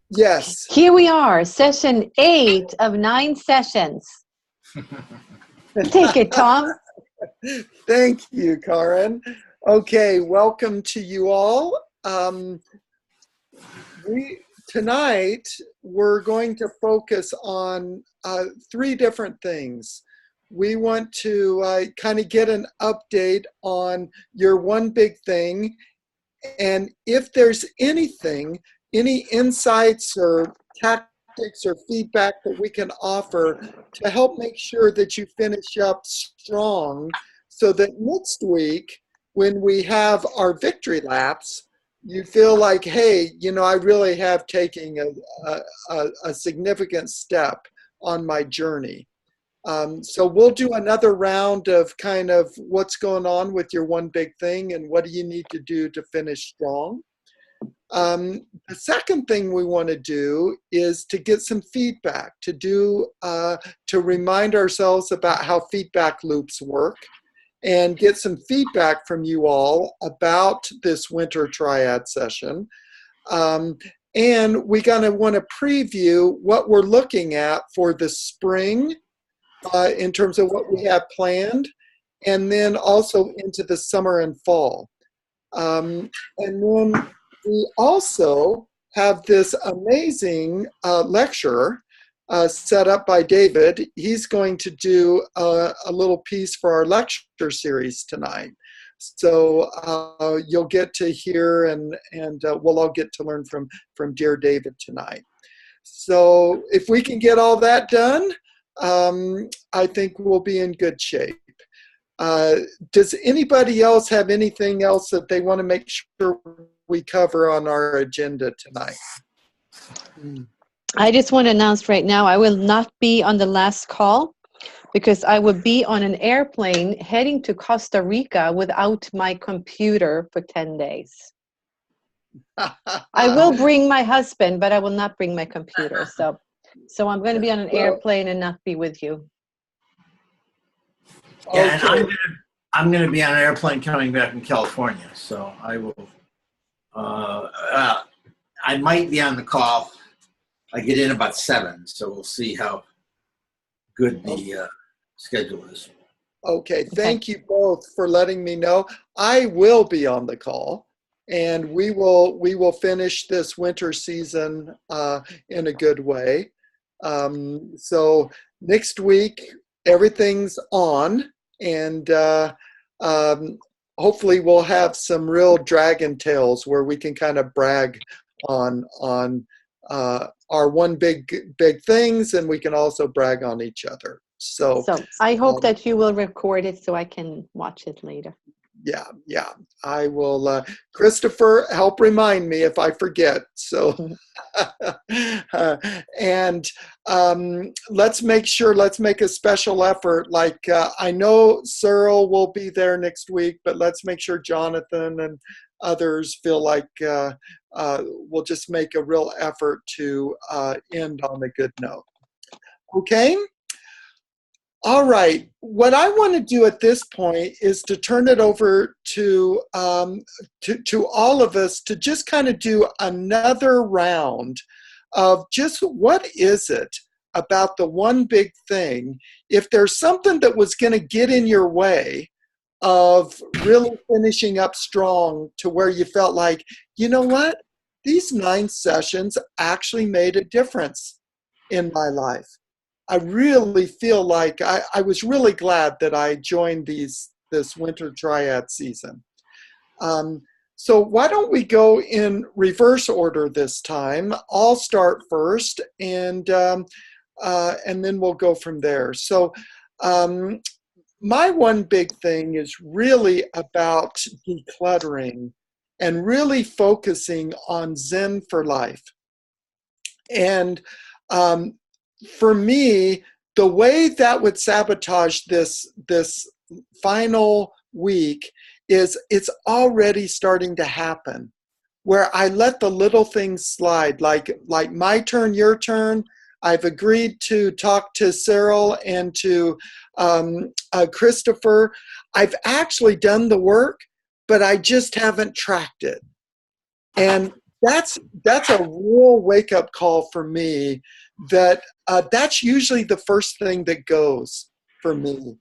Yes. Here we are, session 8 of 9 sessions. Take it, Tom. Thank you, Karen. Okay, welcome to you all. Tonight, we're going to focus on 3 different things. We want to kind of get an update on your one big thing, and if there's anything, any insights or tactics or feedback that we can offer to help make sure that you finish up strong, so that next week when we have our victory laps, you feel like, hey, you know, I really have taken a significant step on my journey. So we'll do another round of kind of what's going on with your one big thing and what do you need to do to finish strong. The second thing we want to do is to get some feedback, to remind ourselves about how feedback loops work and get some feedback from you all about this winter triad session. And we're going to want to preview what we're looking at for the spring in terms of what we have planned, and then also into the summer and fall. And then we also have this amazing lecture set up by David. He's going to do a little piece for our lecture series tonight. So you'll get to hear and we'll all get to learn from dear David tonight. So if we can get all that done, I think we'll be in good shape. Does anybody else have anything else that they want to make sure we cover on our agenda tonight? I just want to announce right now, I will not be on the last call because I will be on an airplane heading to Costa Rica without my computer for 10 days. I will bring my husband, but I will not bring my computer. So I'm going to be on an airplane and not be with you. Yeah, okay. And I'm going to be on an airplane coming back from California, so I will. I might be on the call. I get in about 7, so we'll see how good the schedule is. Okay, thank you both for letting me know. I will be on the call. And we will finish this winter season in a good way. So next week everything's on, and hopefully we'll have some real dragon tales where we can kind of brag on our one big things, and we can also brag on each other. So I hope that you will record it so I can watch it later. Yeah, I will. Christopher, help remind me if I forget. So, and let's make a special effort. Like, I know Cyril will be there next week, but let's make sure Jonathan and others feel like we'll just make a real effort to end on a good note. Okay? All right. What I want to do at this point is to turn it over to all of us to just kind of do another round of just what is it about the one big thing. If there's something that was going to get in your way of really finishing up strong to where you felt like, you know what, these 9 sessions actually made a difference in my life. I really feel like I was really glad that I joined this winter triad season. So why don't we go in reverse order this time? I'll start first, and then we'll go from there. So my one big thing is really about decluttering and really focusing on Zen for life. And for me, the way that would sabotage this final week is it's already starting to happen, where I let the little things slide, like my turn, your turn. I've agreed to talk to Cyril and to Christopher. I've actually done the work, but I just haven't tracked it. And that's a real wake up call for me. That's usually the first thing that goes for me.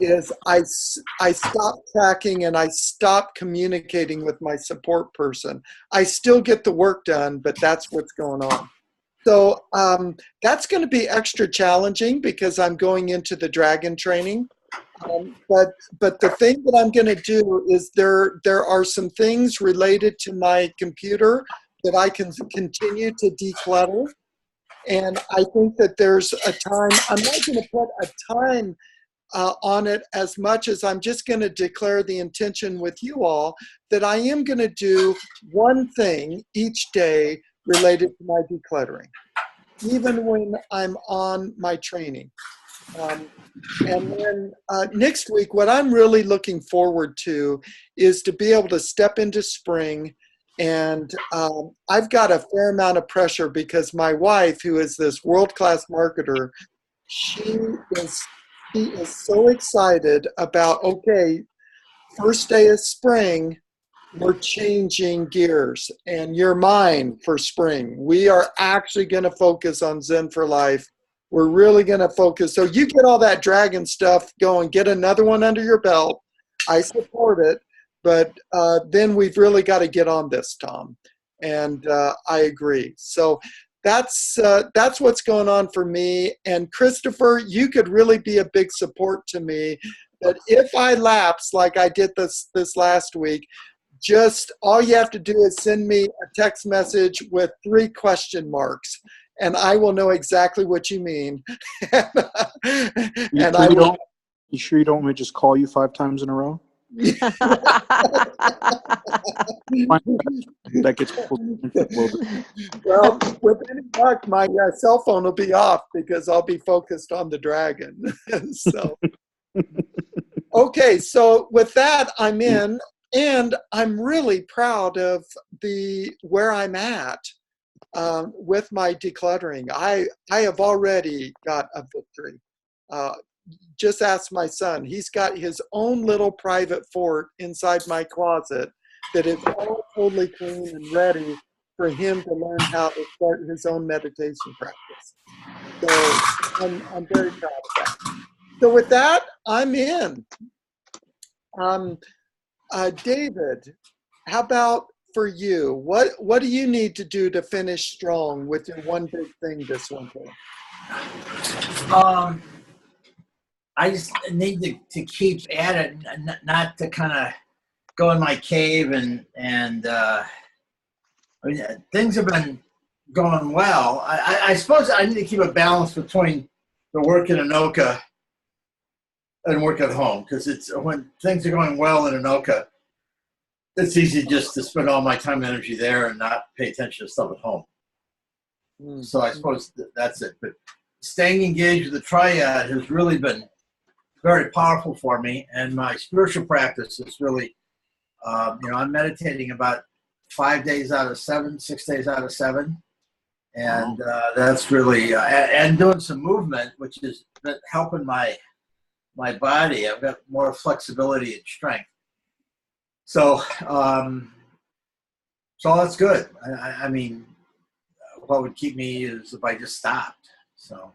Is I stop tracking and I stop communicating with my support person. I still get the work done, but that's what's going on. So that's going to be extra challenging because I'm going into the dragon training. But the thing that I'm going to do is there are some things related to my computer that I can continue to declutter. And I think that there's a time, I'm not going to put a time on it as much as I'm just going to declare the intention with you all that I am going to do one thing each day related to my decluttering, even when I'm on my training. And then next week, what I'm really looking forward to is to be able to step into spring. And I've got a fair amount of pressure because my wife, who is this world-class marketer, she is so excited about, okay, first day of spring, we're changing gears and you're mine for spring. We are actually going to focus on Zen for Life. We're really going to focus. So you get all that dragon stuff going, get another one under your belt. I support it, but then we've really got to get on this, Tom. And I agree. So that's what's going on for me. And Christopher, you could really be a big support to me. That if I lapse like I did this last week, just all you have to do is send me a text message with 3 question marks, and I will know exactly what you mean. And I will. You sure you don't want me to just call you 5 times in a row? That gets well, with any luck, my cell phone will be off because I'll be focused on the dragon. So, okay, so with that, I'm in, and I'm really proud of where I'm at with my decluttering. I have already got a victory. Just ask my son. He's got his own little private fort inside my closet that is all totally clean and ready for him to learn how to start his own meditation practice. So I'm very proud of that. So with that, I'm in. David, how about for you? What do you need to do to finish strong with your one big thing this winter? I just need to keep at it, not to kind of go in my cave and I mean, things have been going well. I suppose I need to keep a balance between the work in Anoka and work at home, because it's when things are going well in Anoka, it's easy just to spend all my time and energy there and not pay attention to stuff at home. So I suppose that's it. But staying engaged with the Triad has really been very powerful for me, and my spiritual practice is really, I'm meditating about 5 days out of 7, 6 days out of 7, and that's really and doing some movement, which is helping my body. I've got more flexibility and strength, so that's good. I mean, what would keep me is if I just stopped. So.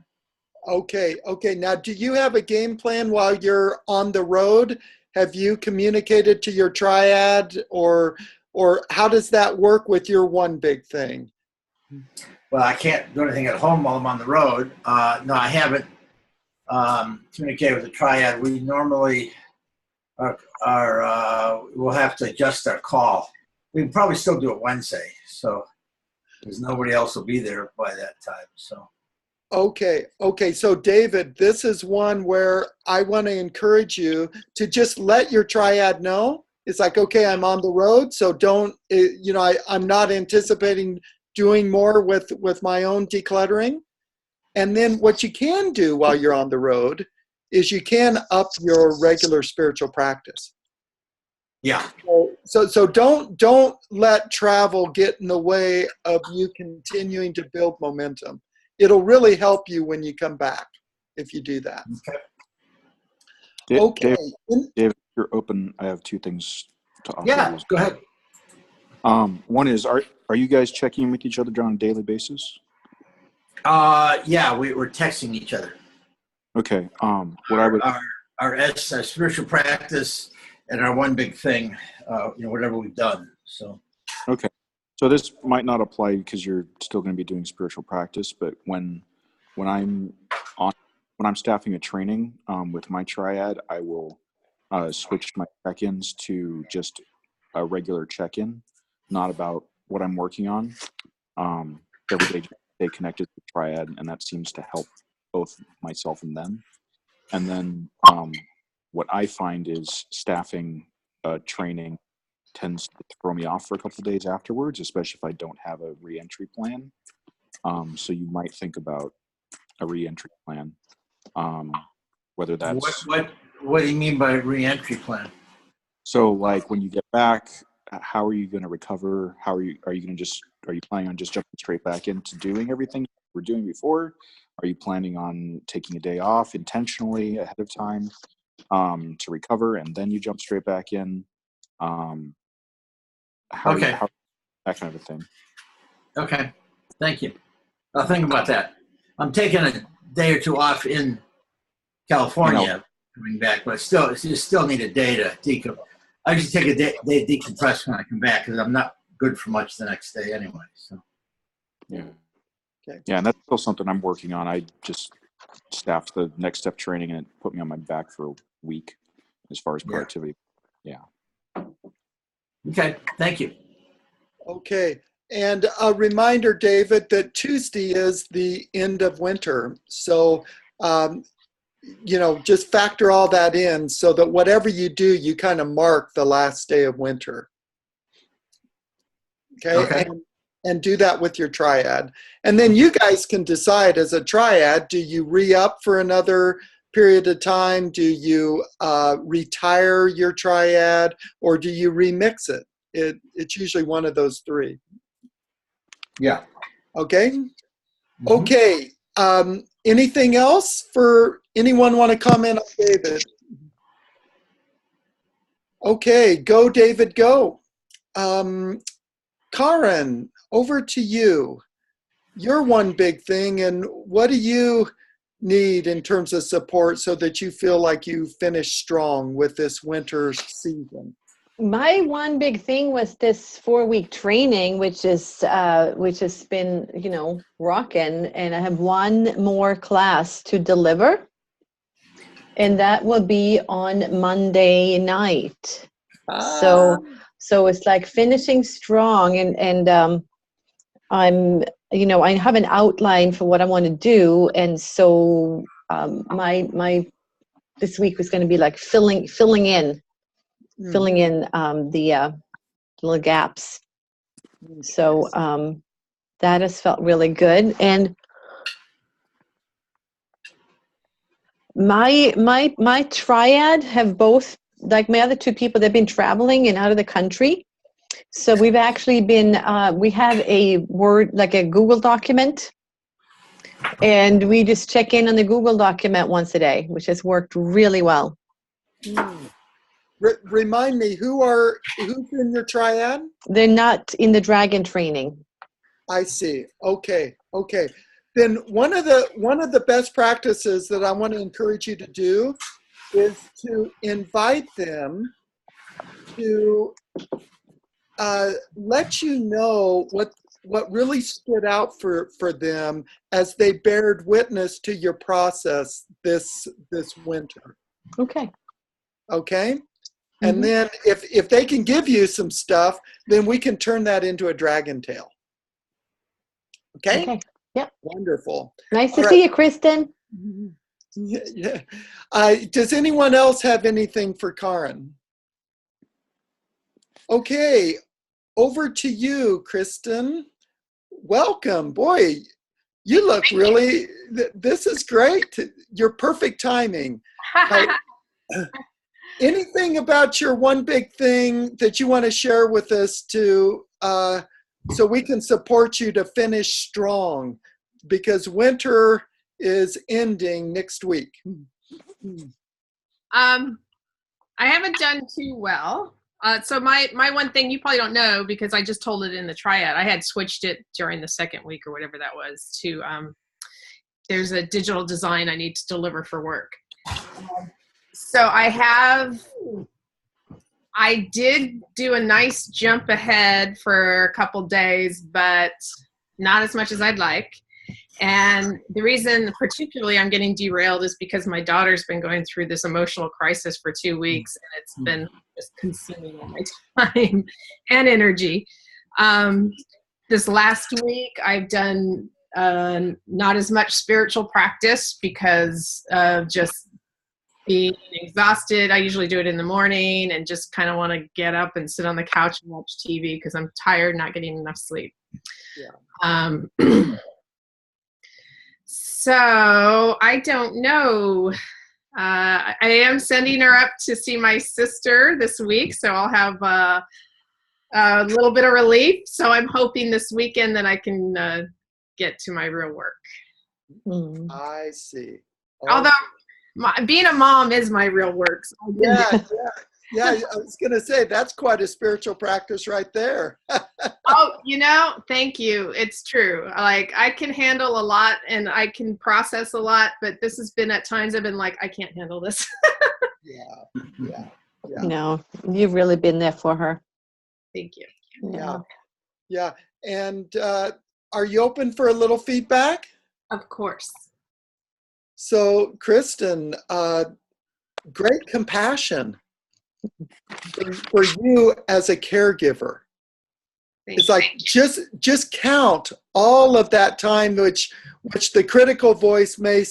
Okay. Now, do you have a game plan while you're on the road? Have you communicated to your Triad, or how does that work with your one big thing? Well, I can't do anything at home while I'm on the road. No, I haven't communicated with the Triad. We normally we'll have to adjust our call. We can probably still do it Wednesday, so because nobody else will be there by that time. So. Okay. So David, this is one where I want to encourage you to just let your Triad know. It's like, okay, I'm on the road, so don't, I'm not anticipating doing more with my own decluttering. And then what you can do while you're on the road is you can up your regular spiritual practice. Yeah. So don't let travel get in the way of you continuing to build momentum. It'll really help you when you come back if you do that. Okay. David, if you're open, I have 2 things to offer. Yeah, go ahead. One is, are you guys checking in with each other on a daily basis? Yeah, we're texting each other. Okay. What I would Our spiritual practice and our one big thing, whatever we've done. So. Okay. So this might not apply because you're still going to be doing spiritual practice, but when I'm staffing a training with my triad, I will switch my check-ins to just a regular check-in, not about what I'm working on. Every day, just stay connected to the triad, and that seems to help both myself and them. And then what I find is staffing training tends to throw me off for a couple of days afterwards, especially if I don't have a reentry plan. So you might think about a reentry plan, whether that's What do you mean by reentry plan? so like when you get back, how are you going to recover? Are you planning on just jumping straight back into doing everything you were doing before? Are you planning on taking a day off intentionally ahead of time to recover, and then you jump straight back in? Okay. That kind of a thing. Okay. Thank you. I'll think about that. I'm taking a day or two off in California, coming back, but you still need a day to decompress. I usually take a day to decompress when I come back because I'm not good for much the next day anyway. So. Yeah. Okay. Yeah, and that's still something I'm working on. I just staffed the next step training and it put me on my back for a week as far as productivity. Yeah. Okay. Thank you. Okay. And a reminder, David, that Tuesday is the end of winter. So, just factor all that in so that whatever you do, you kind of mark the last day of winter. Okay. And do that with your triad. And then you guys can decide as a triad, do you re-up for another period of time? Do you retire your triad, or do you remix it? It's usually one of those three. Yeah. Okay. Mm-hmm. Okay. Anything else for anyone want to comment on David? Okay, go David, go. Karen, over to you. You're one big thing, and what do you need in terms of support so that you feel like you finish strong with this winter season? My one big thing was this 4-week training, which has been, rocking, and I have one more class to deliver, and that will be on Monday night. So it's like finishing strong, and I'm, I have an outline for what I want to do, and so my this week was going to be like filling in the little gaps. So that has felt really good. And my triad have both, like my other two people, they've been traveling and out of the country. So we've actually been, we have a Word, like a Google document, and we just check in on the Google document once a day, which has worked really well. Remind me, who's in your triad? They're not in the dragon training. I see. Okay. Then one of the best practices that I want to encourage you to do is to invite them to let you know what really stood out for them as they bared witness to your process this winter. Okay. And then if they can give you some stuff, then we can turn that into a dragon tail. Okay. Yep. Wonderful. Nice to see you, Kristen. Yeah. Does anyone else have anything for Karen? Okay, over to you, Kristen. Welcome. Boy, you look really, this is great. Your perfect timing. Anything about your one big thing that you want to share with us so we can support you to finish strong, because winter is ending next week. I haven't done too well So my one thing you probably don't know because I just told it in the Triad. I had switched it during the second week or whatever that was to there's a digital design I need to deliver for work. So I did do a nice jump ahead for a couple days, but not as much as I'd like. And the reason particularly I'm getting derailed is because my daughter's been going through this emotional crisis for 2 weeks, and it's been just consuming all my time and energy. This last week I've done not as much spiritual practice because of just being exhausted. I usually do it in the morning and just kind of want to get up and sit on the couch and watch TV because I'm tired, not getting enough sleep. Yeah. So I don't know. I am sending her up to see my sister this week, so I'll have a little bit of relief. So I'm hoping this weekend that I can get to my real work. I see. Although being a mom is my real work. So yeah. I was going to say that's quite a spiritual practice right there. Oh, thank you. It's true. Like I can handle a lot and I can process a lot, but this has been at times I've been like, I can't handle this. Yeah. No, you've really been there for her. Thank you. Yeah. And are you open for a little feedback? Of course. So, Kristen, great compassion for you as a caregiver. It's like just count all of that time which the critical voice may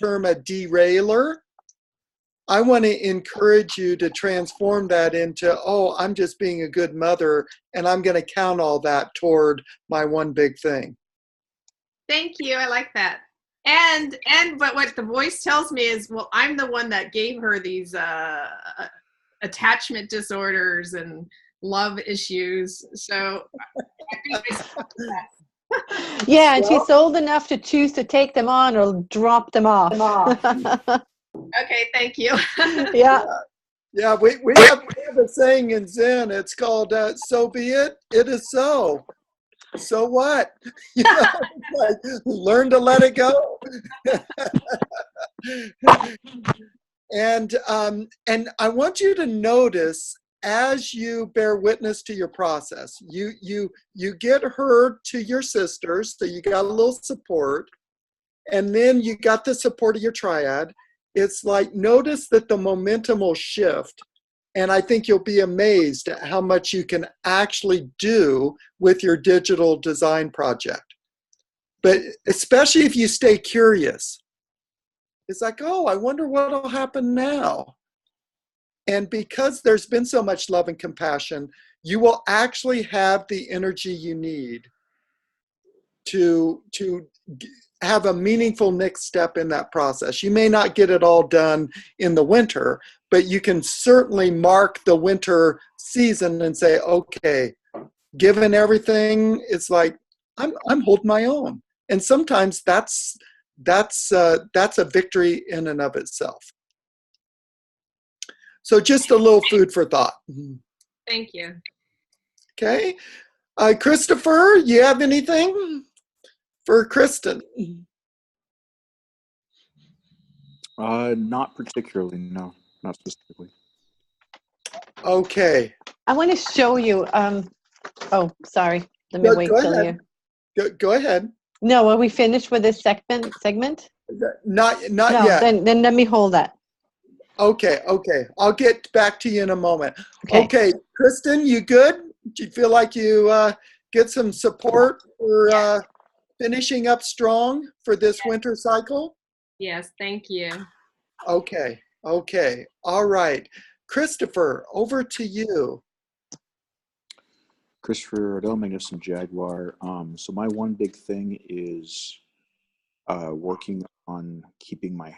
term a derailer. I want to encourage you to transform that into, oh, I'm just being a good mother, and I'm going to count all that toward my one big thing. Thank you. I like that. But what the voice tells me is, well, I'm the one that gave her these attachment disorders and love issues. So yeah, and she's old enough to choose to take them on or drop them off. Okay, thank you. Yeah. Yeah, we have a saying in Zen. It's called "So be it. It is so. So what? Like, learn to let it go." And I want you to notice as you bear witness to your process, you get her to your sisters, so you got a little support, and then you got the support of your triad. It's like, notice that the momentum will shift, and I think you'll be amazed at how much you can actually do with your digital design project. But especially if you stay curious, it's like, oh, I wonder what will happen now. And because there's been so much love and compassion, you will actually have the energy you need to have a meaningful next step in that process. You may not get it all done in the winter, but you can certainly mark the winter season and say, okay, given everything, it's like, I'm holding my own. And sometimes that's a victory in and of itself. So just a little food for thought. Thank you. Okay. Christopher, you have anything for Kristen? Not particularly, no, not specifically. Okay. I want to show you. Oh, sorry. Let me wait till you. Go ahead. No, are we finished with this segment? Not No, yet. Then let me hold that. Okay. I'll get back to you in a moment. Okay, Kristen, you good? Do you feel like you get some support for finishing up strong for this winter cycle? Yes, thank you. Okay. All right. Christopher, over to you. Christopher Odell, Magnificent Jaguar. So my one big thing is working on keeping my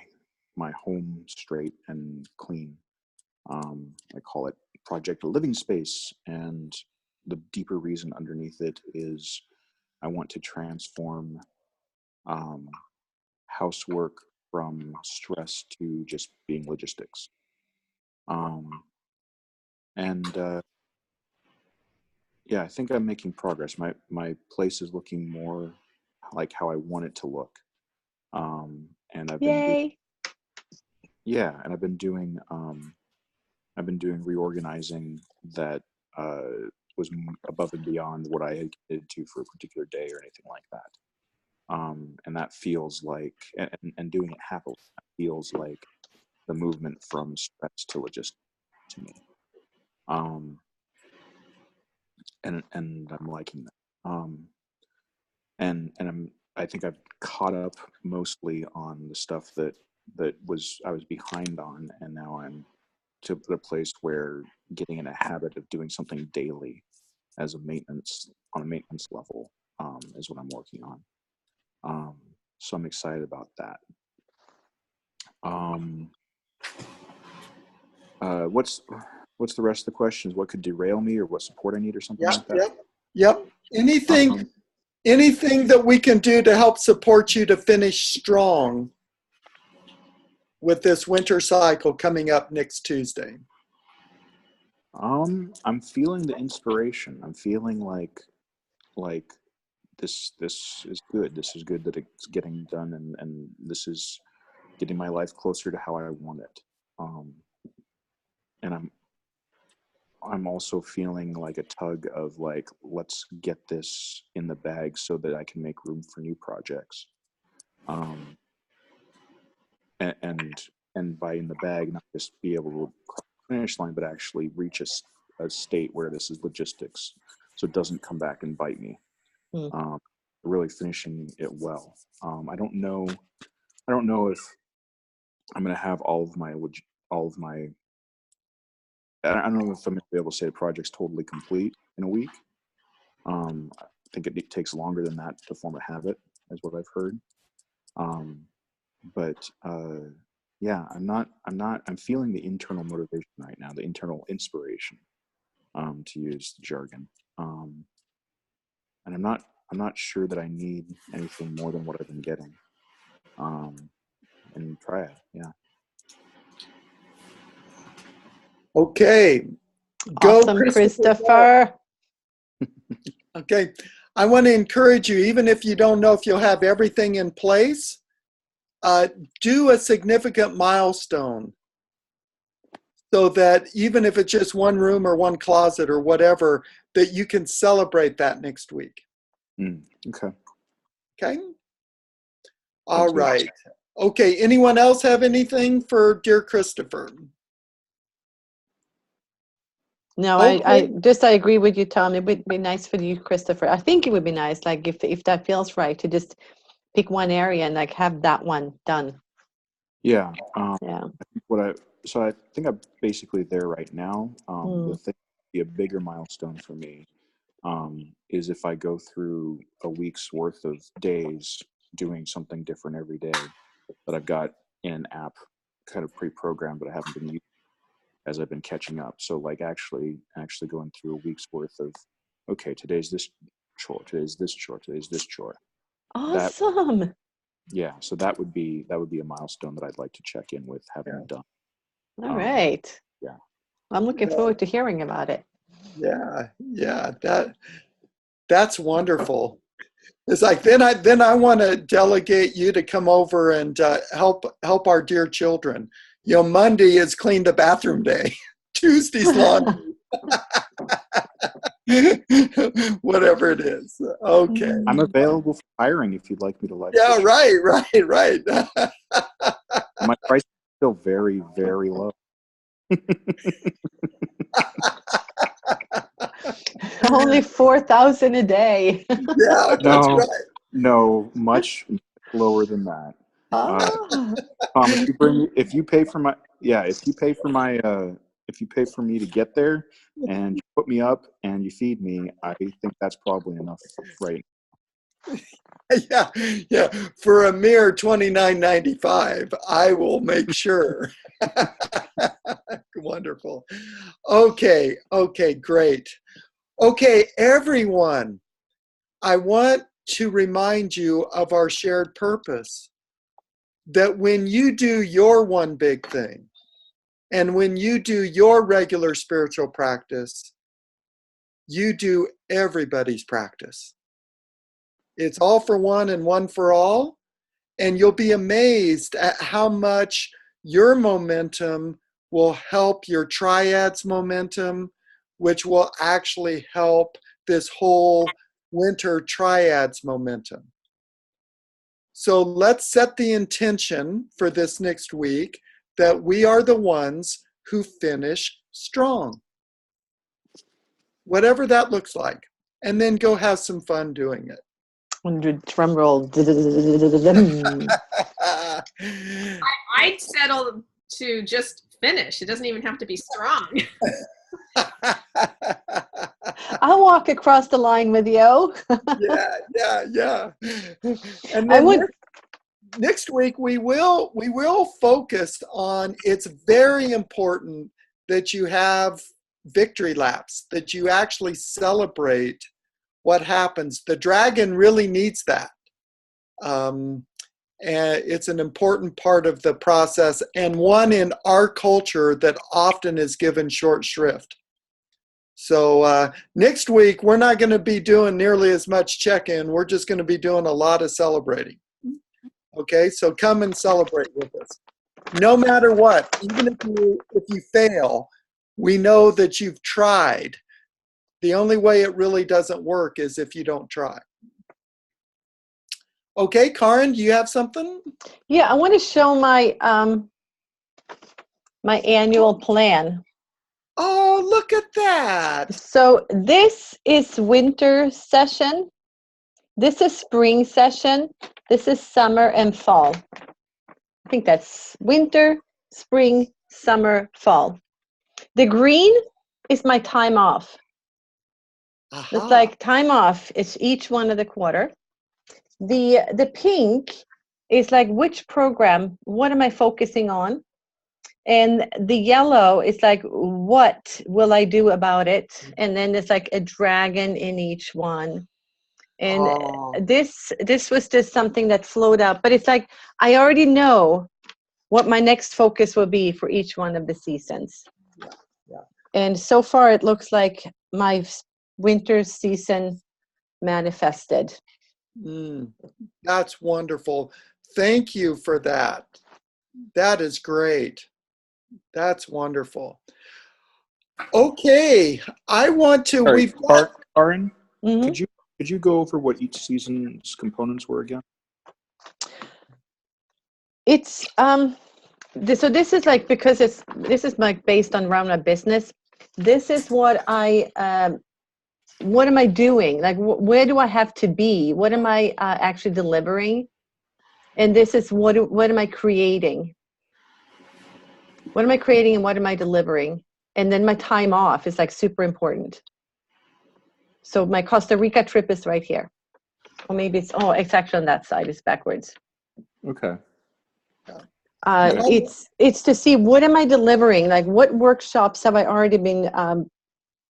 home straight and clean. I call it Project Living Space, and the deeper reason underneath it is I want to transform housework from stress to just being logistics. And yeah, I think I'm making progress. My place is looking more like how I want it to look. And I've been doing, Yay. yeah, and I've been doing reorganizing that was above and beyond what I had committed to for a particular day or anything like that. And that feels like, and doing it happily, feels like the movement from stress to logistics to me. And I'm liking that. And I think I've caught up mostly on the stuff that I was behind on, and now I'm to the place where getting in a habit of doing something daily as a maintenance on a maintenance level is what I'm working on. So I'm excited about that. What's the rest of the questions? What could derail me, or what support I need, or something like that? Yep. Anything that we can do to help support you to finish strong with this winter cycle coming up next Tuesday? I'm feeling the inspiration. I'm feeling like this is good. This is good that it's getting done, and this is getting my life closer to how I want it. And I'm also feeling like a tug of like, let's get this in the bag so that I can make room for new projects. And by in the bag, not just be able to cross the finish line, but actually reach a state where this is logistics, so it doesn't come back and bite me. Really finishing it well. I don't know if I'm going to have all of my I don't know if I'm going to be able to say the project's totally complete in a week. I think it takes longer than that to form a habit, is what I've heard. But I'm feeling the internal motivation right now, the internal inspiration, to use the jargon. And I'm not sure that I need anything more than what I've been getting. And Triad, yeah. Okay. Awesome, Christopher. Okay. I want to encourage you, even if you don't know if you'll have everything in place, do a significant milestone so that even if it's just one room or one closet or whatever, that you can celebrate that next week. Okay. Okay. All right. Okay. Anyone else have anything for dear Christopher? No, I agree with you, Tom. It would be nice for you, Christopher. I think it would be nice, like if that feels right, to just pick one area and like have that one done. Yeah. Yeah. I think I'm basically there right now. The thing be a bigger milestone for me is if I go through a week's worth of days doing something different every day that I've got in an app kind of pre-programmed, but I haven't been using as I've been catching up. So like actually going through a week's worth of, okay, today's this chore, today's this chore, today's this chore. Awesome. So that would be a milestone that I'd like to check in with having done. All right. Yeah. I'm looking forward to hearing about it. Yeah. That's wonderful. It's like then I want to delegate you to come over and help our dear children. Monday is clean the bathroom day. Tuesday's laundry. Whatever it is. Okay. I'm available for hiring if you'd like me to lecture. Yeah, right. My price is still very, very low. Only 4,000 a day. Yeah, that's right. No, much lower than that. Tom, if you pay for me to get there and you put me up and you feed me, I think that's probably enough, right? Yeah. For a mere $29.95, I will make sure. Wonderful. Okay, great. Okay, everyone, I want to remind you of our shared purpose. That when you do your one big thing, And when you do your regular spiritual practice, you do everybody's practice. It's all for one and one for all. And you'll be amazed at how much your momentum will help your triad's momentum, which will actually help this whole winter triad's momentum. So let's set the intention for this next week that we are the ones who finish strong. Whatever that looks like. And then go have some fun doing it. 100 drum roll. I'd settle to just finish. It doesn't even have to be strong. I'll walk across the line with you. Yeah. And I then would. next week we will focus on, it's very important that you have victory laps, that you actually celebrate what happens. The dragon really needs that. And it's an important part of the process, and one in our culture that often is given short shrift. So next week, we're not going to be doing nearly as much check-in. We're just going to be doing a lot of celebrating. Okay, so come and celebrate with us. No matter what, even if you fail, we know that you've tried. The only way it really doesn't work is if you don't try. Okay, Karen, do you have something? Yeah, I want to show my my annual plan. Oh, look at that. So this is winter session. This is spring session. This is summer and fall. I think that's winter, spring, summer, fall. The green is my time off. Aha. It's like time off. It's each one of the quarter. The pink is like which program, what am I focusing on? And the yellow is like, what will I do about it? And then it's like a dragon in each one. And this was just something that flowed out. But it's like, I already know what my next focus will be for each one of the seasons. Yeah. And so far, it looks like my winter season manifested. That's wonderful. Thank you for that. That is great. That's wonderful. Okay, I want to. Sorry, We've got. Karen, Mm-hmm. could you go over what each season's components were again? It's so this is like, because this is like based on around my business. This is what what am I doing? Like, where do I have to be? What am I actually delivering? And this is what am I creating? What am I creating and what am I delivering? And then my time off is like super important. So my Costa Rica trip is right here. Or maybe it's actually on that side. It's backwards. Okay. It's to see what am I delivering? Like, what workshops have I already been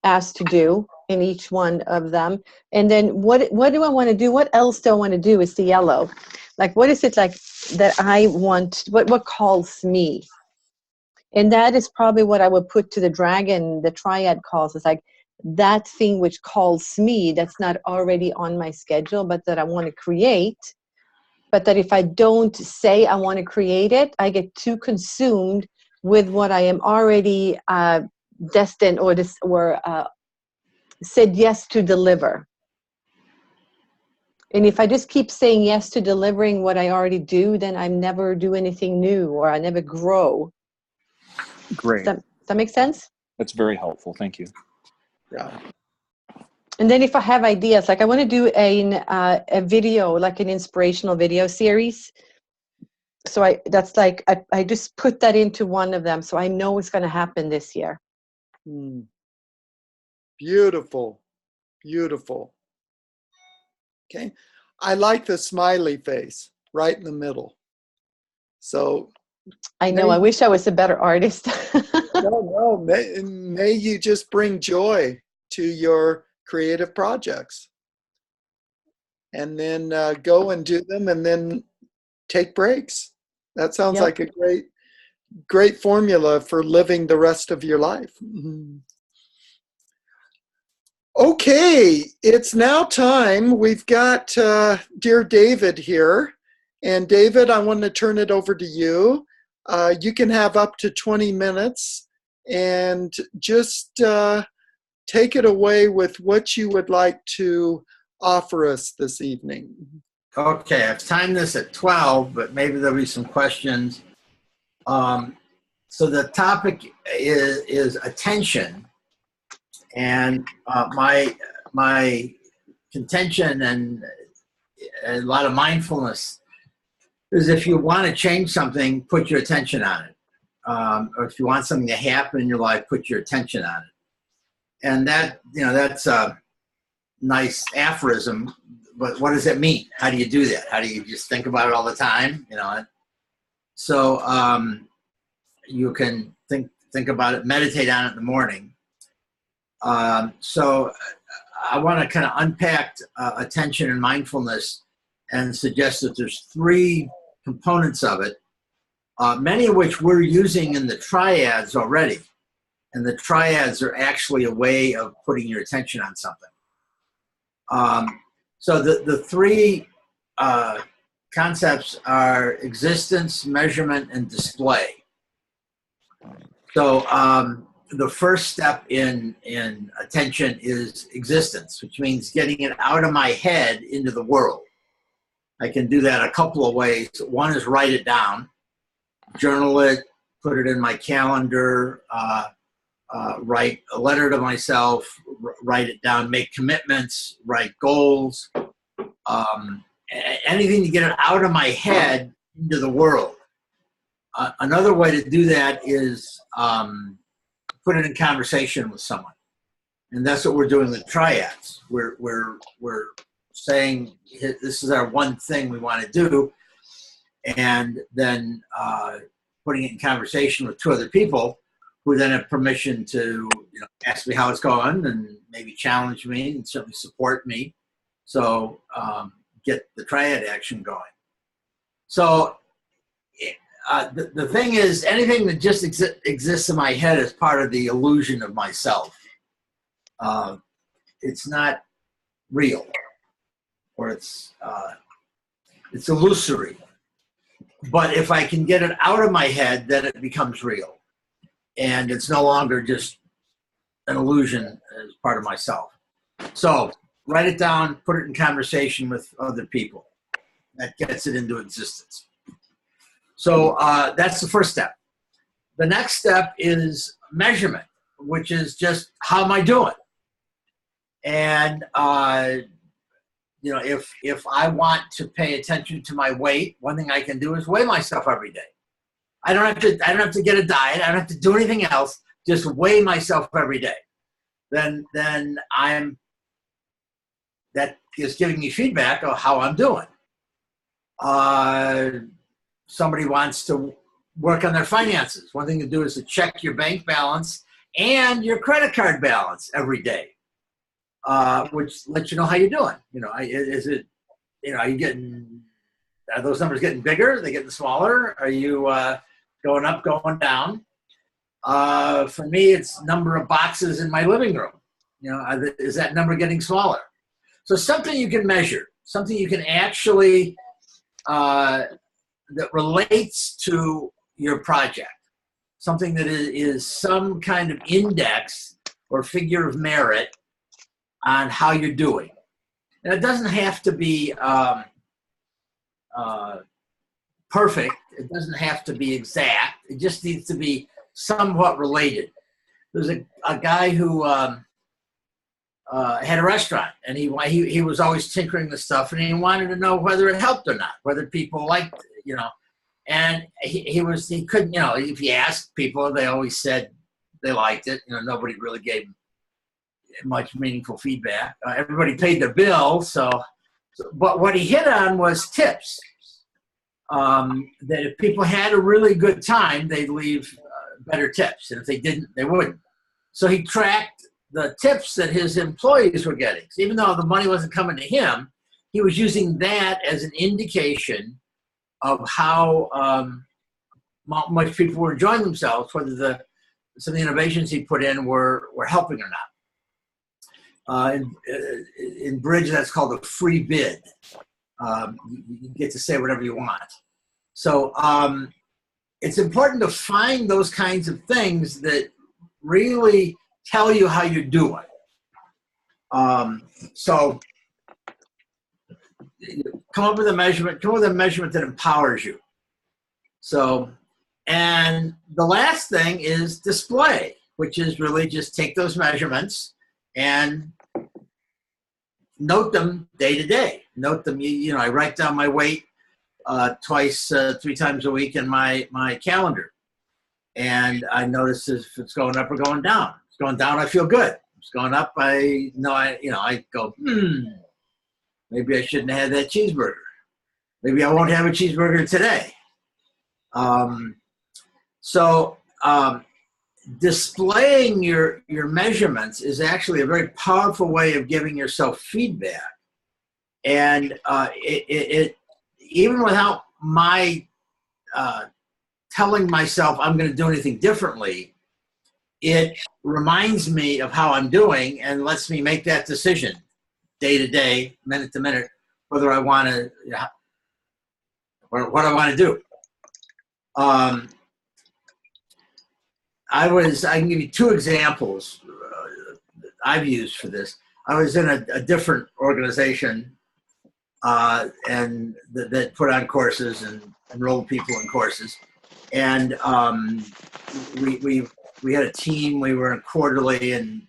asked to do in each one of them? And then what do I want to do? What else do I want to do is the yellow. Like, what is it like that I want? What calls me? And that is probably what I would put to the dragon, the triad calls. It's like that thing which calls me, that's not already on my schedule, but that I want to create. But that if I don't say I want to create it, I get too consumed with what I am already destined or said yes to deliver. And if I just keep saying yes to delivering what I already do, then I never do anything new, or I never grow. Great. Does that make sense? That's very helpful. Thank you. Yeah. And then if I have ideas, like I want to do a video, like an inspirational video series. So I just put that into one of them, so I know it's going to happen this year. Beautiful. Beautiful. Okay. I like the smiley face right in the middle. So I know. I wish I was a better artist. no. May you just bring joy to your creative projects, and then go and do them, and then take breaks. That sounds like a great formula for living the rest of your life. Okay, it's now time. We've got dear David here. And David, I want to turn it over to you. You can have up to 20 minutes and just take it away with what you would like to offer us this evening. Okay, I've timed this at 12, but maybe there'll be some questions. So the topic is attention, and my contention and a lot of mindfulness is if you want to change something, put your attention on it. Or if you want something to happen in your life, put your attention on it. And that, that's a nice aphorism, but what does it mean? How do you do that? How do you just think about it all the time? So you can think about it, meditate on it in the morning. So I want to kind of unpack attention and mindfulness and suggest that there's 3 components of it, many of which we're using in the triads already. And the triads are actually a way of putting your attention on something. So the 3 concepts are existence, measurement, and display. So the first step in attention is existence, which means getting it out of my head into the world. I can do that a couple of ways. One is write it down, journal it, put it in my calendar, write a letter to myself, write it down, make commitments, write goals, anything to get it out of my head into the world. Another way to do that is put it in conversation with someone. And that's what we're doing with triads. We're saying this is our one thing we want to do, and then putting it in conversation with 2 other people who then have permission to ask me how it's going and maybe challenge me and certainly support me. So get the triad action going. So the thing is, anything that just exists in my head is part of the illusion of myself. It's not real, or it's illusory. But if I can get it out of my head, then it becomes real. And it's no longer just an illusion as part of myself. So write it down, put it in conversation with other people. That gets it into existence. So that's the first step. The next step is measurement, which is just how am I doing? And if I want to pay attention to my weight, one thing I can do is weigh myself every day. I don't have to get a diet. I don't have to do anything else. Just weigh myself every day. Then that is giving me feedback of how I'm doing. Somebody wants to work on their finances. One thing to do is to check your bank balance and your credit card balance every day, which lets you know how you're doing. Are those numbers getting bigger? Are they getting smaller? Are you going up, going down? For me, it's number of boxes in my living room. Is that number getting smaller? So something you can measure, something you can actually that relates to your project, something that is some kind of index or figure of merit on how you're doing. And it doesn't have to be perfect. It doesn't have to be exact. It just needs to be somewhat related. There's a guy who had a restaurant, and he was always tinkering the stuff, and he wanted to know whether it helped or not, whether people liked it, And he couldn't, if you asked people, they always said they liked it. Nobody really gave him much meaningful feedback. Everybody paid their bill, but what he hit on was tips. That if people had a really good time, they'd leave better tips, and if they didn't, they wouldn't. So he tracked the tips that his employees were getting. So even though the money wasn't coming to him, he was using that as an indication of how much people were enjoying themselves, whether some of the innovations he put in were helping or not. In bridge, that's called a free bid. You get to say whatever you want. So it's important to find those kinds of things that really tell you how you're doing. So come up with a measurement that empowers you. So, and the last thing is display, which is really just take those measurements and note them day to day. Note them, you know, I write down my weight twice, 3 times a week in my calendar. And I notice if it's going up or going down. If it's going down, I feel good. If it's going up, I go, maybe I shouldn't have had that cheeseburger. Maybe I won't have a cheeseburger today. Displaying your measurements is actually a very powerful way of giving yourself feedback. And it even without my telling myself I'm going to do anything differently, it reminds me of how I'm doing and lets me make that decision day to day, minute to minute, whether I want to, what I want to do. I can give you 2 examples I've used for this. I was in a different organization and that put on courses and enrolled people in courses. And we had a team, we were in quarterly, and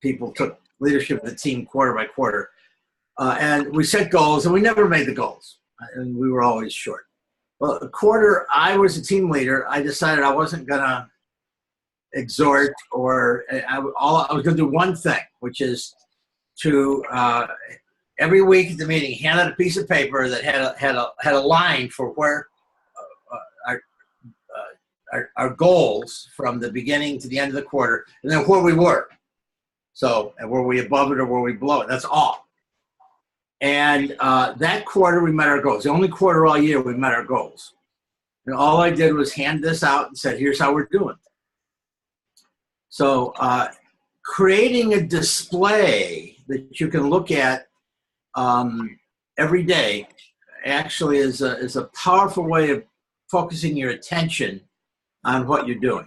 people took leadership of the team quarter by quarter. And we set goals, and we never made the goals, and we were always short. Well, a quarter, I was a team leader. I decided I wasn't going to exhort, or I was going to do one thing, which is to every week at the meeting hand out a piece of paper that had a line for where our goals from the beginning to the end of the quarter, and then where we were. So, and were we above it or were we below it? That's all. And that quarter, we met our goals. The only quarter all year we met our goals. And all I did was hand this out and said, here's how we're doing. So creating a display that you can look at every day actually is a powerful way of focusing your attention on what you're doing.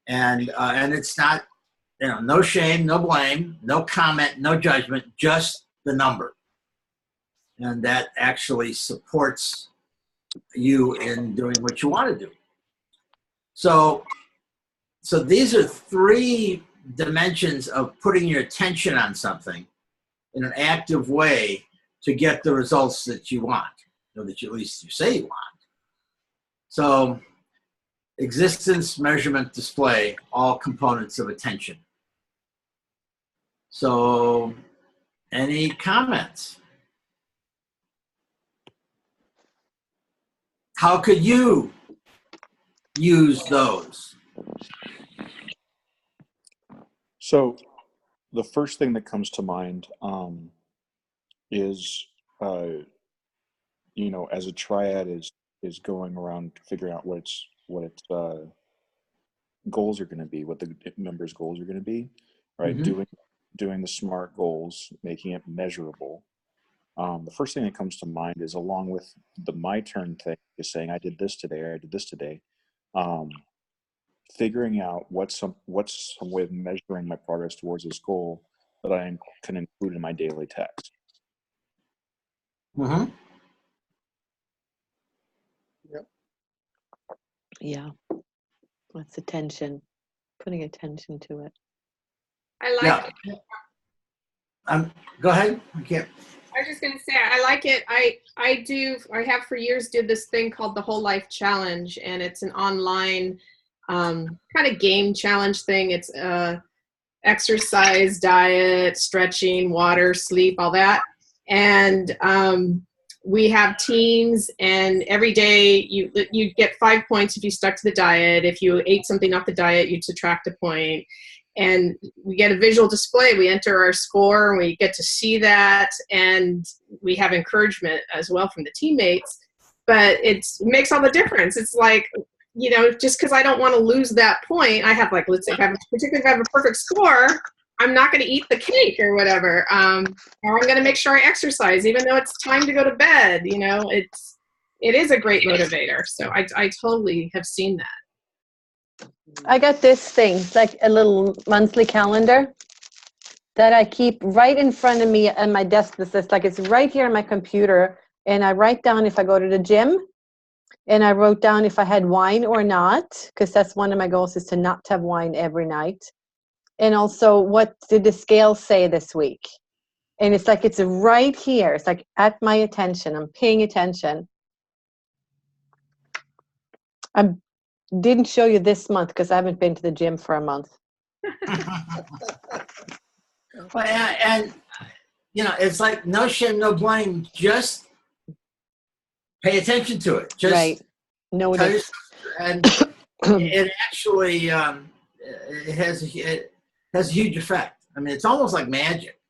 And it's not, no shame, no blame, no comment, no judgment, just the number. And that actually supports you in doing what you want to do. So these are 3 dimensions of putting your attention on something in an active way to get the results that you want, that you, at least you say you want. So existence, measurement, display, all components of attention. So any comments? How could you use those? So the first thing that comes to mind is, as a triad is going around figuring out what its goals are going to be, what the members' goals are going to be, right? Mm-hmm. Doing the SMART goals, making it measurable. The first thing that comes to mind is, along with the my turn thing, is saying I did this today or I did this today. Figuring out what's some way of measuring my progress towards this goal that I can include in my daily text. Mm-hmm. Yep. Yeah. That's attention. Putting attention to it. I like it. Go ahead. I can't. I was just going to say, I like it. I have for years did this thing called the Whole Life Challenge, and it's an online kind of game challenge thing. It's exercise, diet, stretching, water, sleep, all that. And we have teams, and every day you get 5 points if you stuck to the diet. If you ate something off the diet, you'd subtract a point. And we get a visual display. We enter our score, and we get to see that. And we have encouragement as well from the teammates. but it makes all the difference. It's like, you know, just because I don't want to lose that point, I have like, let's say particularly if I have a perfect score, I'm not going to eat the cake or whatever. Or I'm going to make sure I exercise, even though it's time to go to bed. You know, it is a great motivator. So I totally have seen that. I got this thing, it's like a little monthly calendar that I keep right in front of me on my desk. It's like it's right here on my computer, and I write down if I go to the gym, and I wrote down if I had wine or not, because that's one of my goals, is to not have wine every night. And also, what did the scale say this week? And it's like it's right here. It's like at my attention. I'm paying attention. I didn't show you this month because I haven't been to the gym for a month. Well, and you know, it's like no shame, no blame. Just pay attention to it. Just Right. Notice. And it actually it has a huge effect. I mean, it's almost like magic.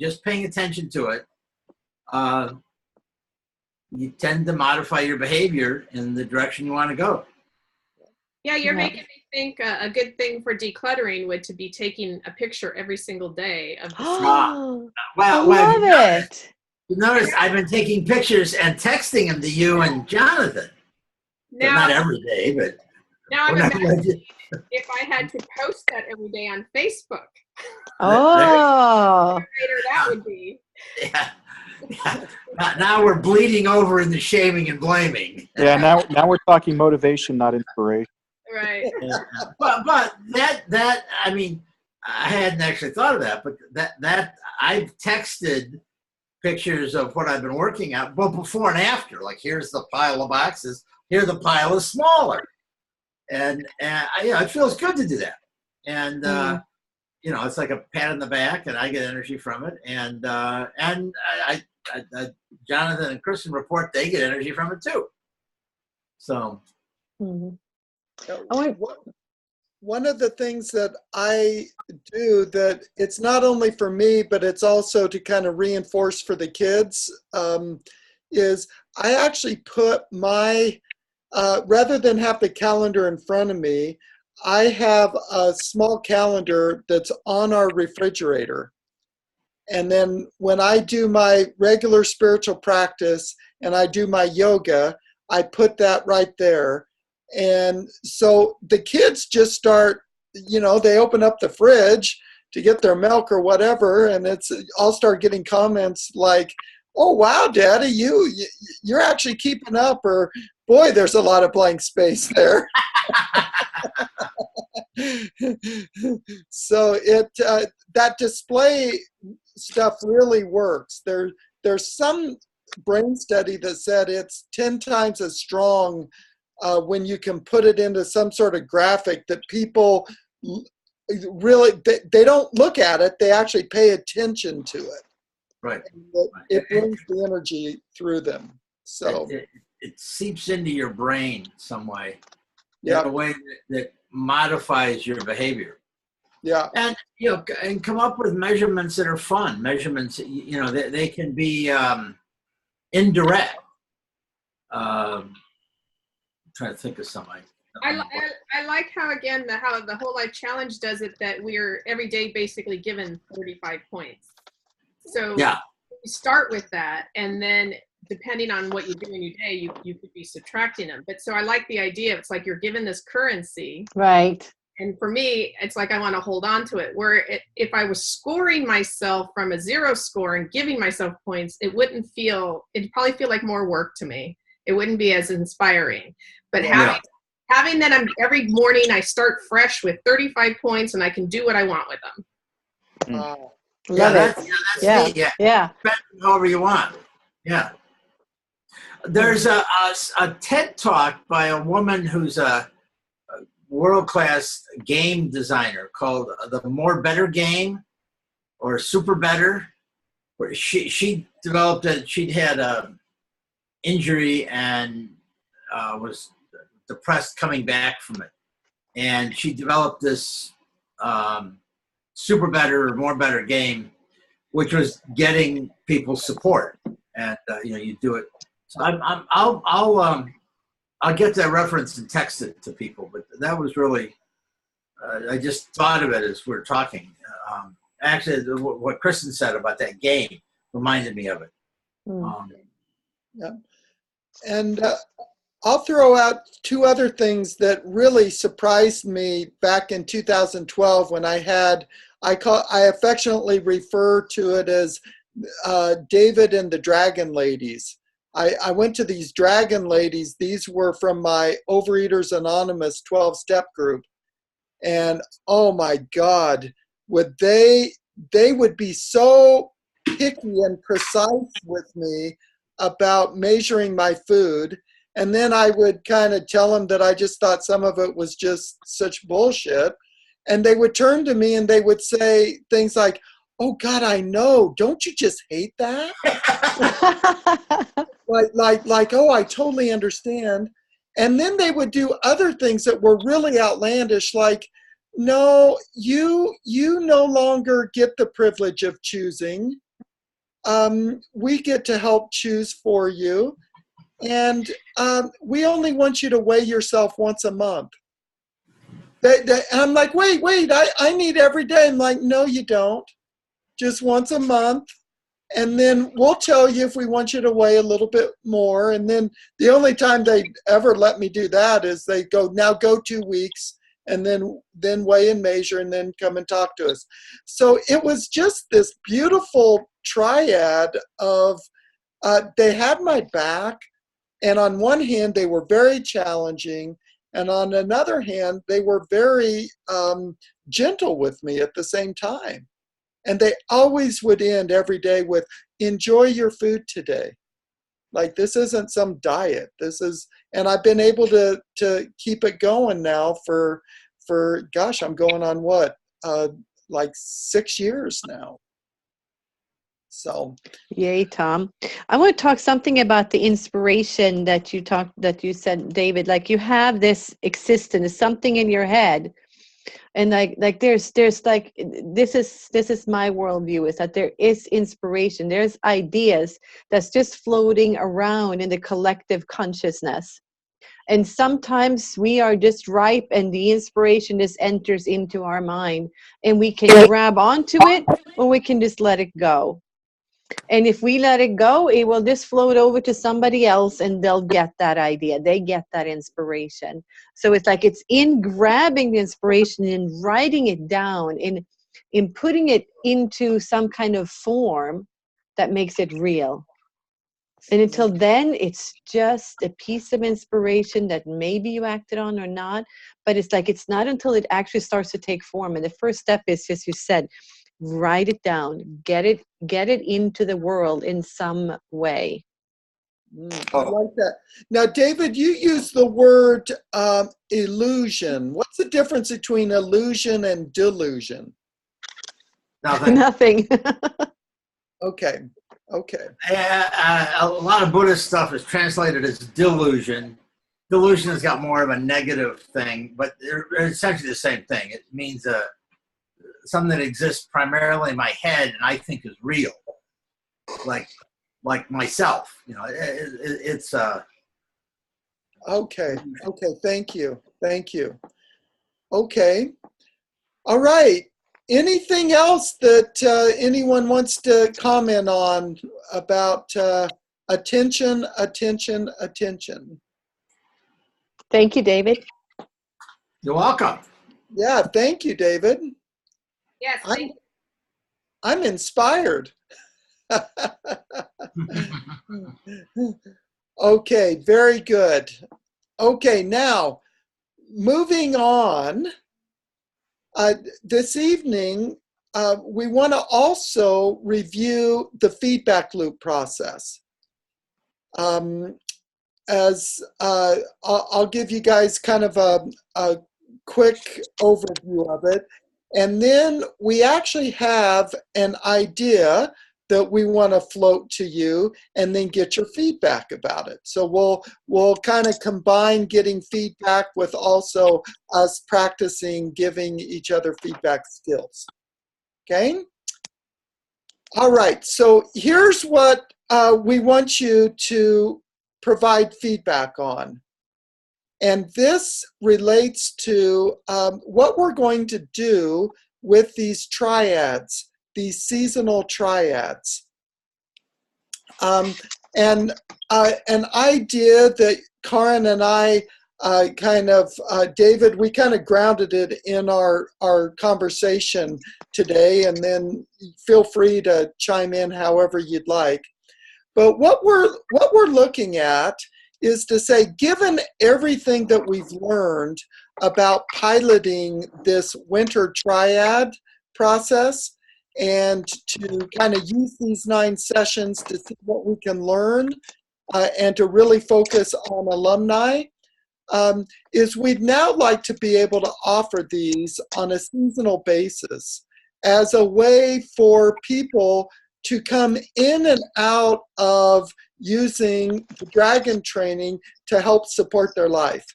Just paying attention to it, you tend to modify your behavior in the direction you want to go. Yeah, you're making me think a good thing for decluttering would to be taking a picture every single day of the Oh, Well, I love it. You notice I've been taking pictures and texting them to you and Jonathan. But not every day, but now I'm imagining if I had to post that every day on Facebook. Oh, That would be. Yeah. Now we're bleeding over in the shaming and blaming. Yeah, now we're talking motivation, not inspiration. Right. But that I mean, I hadn't actually thought of that, but that I've texted pictures of what I've been working at, both before and after. Like, here's the pile of boxes. Here the pile is smaller, and you know, it feels good to do that. And you know, it's like a pat on the back, and I get energy from it. And I Jonathan and Kristen report they get energy from it too. So. mm-hmm. One of the things that I do that it's not only for me, but it's also to kind of reinforce for the kids, is I actually put my, rather than have the calendar in front of me, I have a small calendar that's on our refrigerator. And then when I do my regular spiritual practice and I do my yoga, I put that right there. And so the kids just start, you know, they open up the fridge to get their milk or whatever, and I'll start getting comments like, "Oh wow, Daddy, you're actually keeping up," or "Boy, there's a lot of blank space there." So that display stuff really works. There's some brain study that said it's 10 times as strong when you can put it into some sort of graphic that people really, they don't look at it, they actually pay attention to it. Right. It brings the energy through them. So it seeps into your brain some way. Yeah. In a way that modifies your behavior. Yeah. And you know, and come up with measurements that are fun. Measurements, you know, they can be indirect. Trying to think of something. I like how, again, how the Whole Life Challenge does it, that we're every day basically given 35 points. So yeah, you start with that, and then depending on what you do in your day, you could be subtracting them. But so I like the idea. It's like you're given this currency. Right. And for me, it's like I want to hold on to it. Where if I was scoring myself from a 0 score and giving myself points, it'd probably feel like more work to me. It wouldn't be as inspiring. But having that every morning I start fresh with 35 points and I can do what I want with them. Love it. That's neat. Yeah. Spend however you want. Yeah. There's a TED talk by a woman who's a world-class game designer called the More Better Game, or Super Better, where she developed it. She'd had a injury and was depressed coming back from it, and she developed this Super Better or More Better game, which was getting people support. And you know, you do it I'll get that reference and text it to people. But that was really, I just thought of it as we were talking. Actually, what Kristen said about that game reminded me of it. Yeah. And I'll throw out two other things that really surprised me back in 2012 when I affectionately refer to it as David and the Dragon Ladies. I went to these Dragon Ladies. These were from my Overeaters Anonymous 12-step group. And oh my God, they would be so picky and precise with me about measuring my food. And then I would kind of tell them that I just thought some of it was just such bullshit. And they would turn to me and they would say things like, "Oh God, I know. Don't you just hate that?" like, oh, I totally understand. And then they would do other things that were really outlandish, like, "No, you no longer get the privilege of choosing. We get to help choose for you. And we only want you to weigh yourself once a month." And I'm like, wait, I need every day. I'm like, no, you don't. Just once a month. And then we'll tell you if we want you to weigh a little bit more. And then the only time they ever let me do that is they go, "Now go 2 weeks and then weigh and measure and then come and talk to us." So it was just this beautiful triad of they had my back. And on one hand, they were very challenging. And on another hand, they were very gentle with me at the same time. And they always would end every day with, "Enjoy your food today." Like, this isn't some diet. And I've been able to keep it going now for gosh, I'm going on what, like 6 years now. So. Yay, Tom. I want to talk something about the inspiration that you said, David, like you have this existence, something in your head. And like there's like, this is my worldview, is that there is inspiration. There's ideas that's just floating around in the collective consciousness. And sometimes we are just ripe and the inspiration just enters into our mind and we can grab onto it or we can just let it go. And if we let it go, it will just float over to somebody else and they'll get that idea. They get that inspiration. So it's like it's in grabbing the inspiration and writing it down, in putting it into some kind of form that makes it real. And until then, it's just a piece of inspiration that maybe you acted on or not. But it's like it's not until it actually starts to take form. And the first step is, as you said, write it down, get it into the world in some way. I like that. Now, David, you use the word illusion. What's the difference between illusion and delusion? Nothing. Okay. A lot of Buddhist stuff is translated as delusion. Delusion has got more of a negative thing, but they're essentially the same thing. It means something that exists primarily in my head and I think is real, like myself. You know, it's Okay. Thank you. Okay. All right. Anything else that anyone wants to comment on about attention? Thank you, David. You're welcome. Yeah, thank you, David. Yes, thank you. I'm inspired. Okay, very good. Okay, now moving on. This evening, we want to also review the feedback loop process. As I'll give you guys kind of a quick overview of it. And then we actually have an idea that we want to float to you and then get your feedback about it. So we'll kind of combine getting feedback with also us practicing giving each other feedback skills. Okay? All right, so here's what we want you to provide feedback on. And this relates to what we're going to do with these triads, these seasonal triads. And an idea that Karen and I David, we kind of grounded it in our conversation today, and then feel free to chime in however you'd like. But what we're looking at is to say, given everything that we've learned about piloting this winter triad process, and to kind of use these 9 sessions to see what we can learn and to really focus on alumni, is we'd now like to be able to offer these on a seasonal basis as a way for people to come in and out of using the dragon training to help support their life.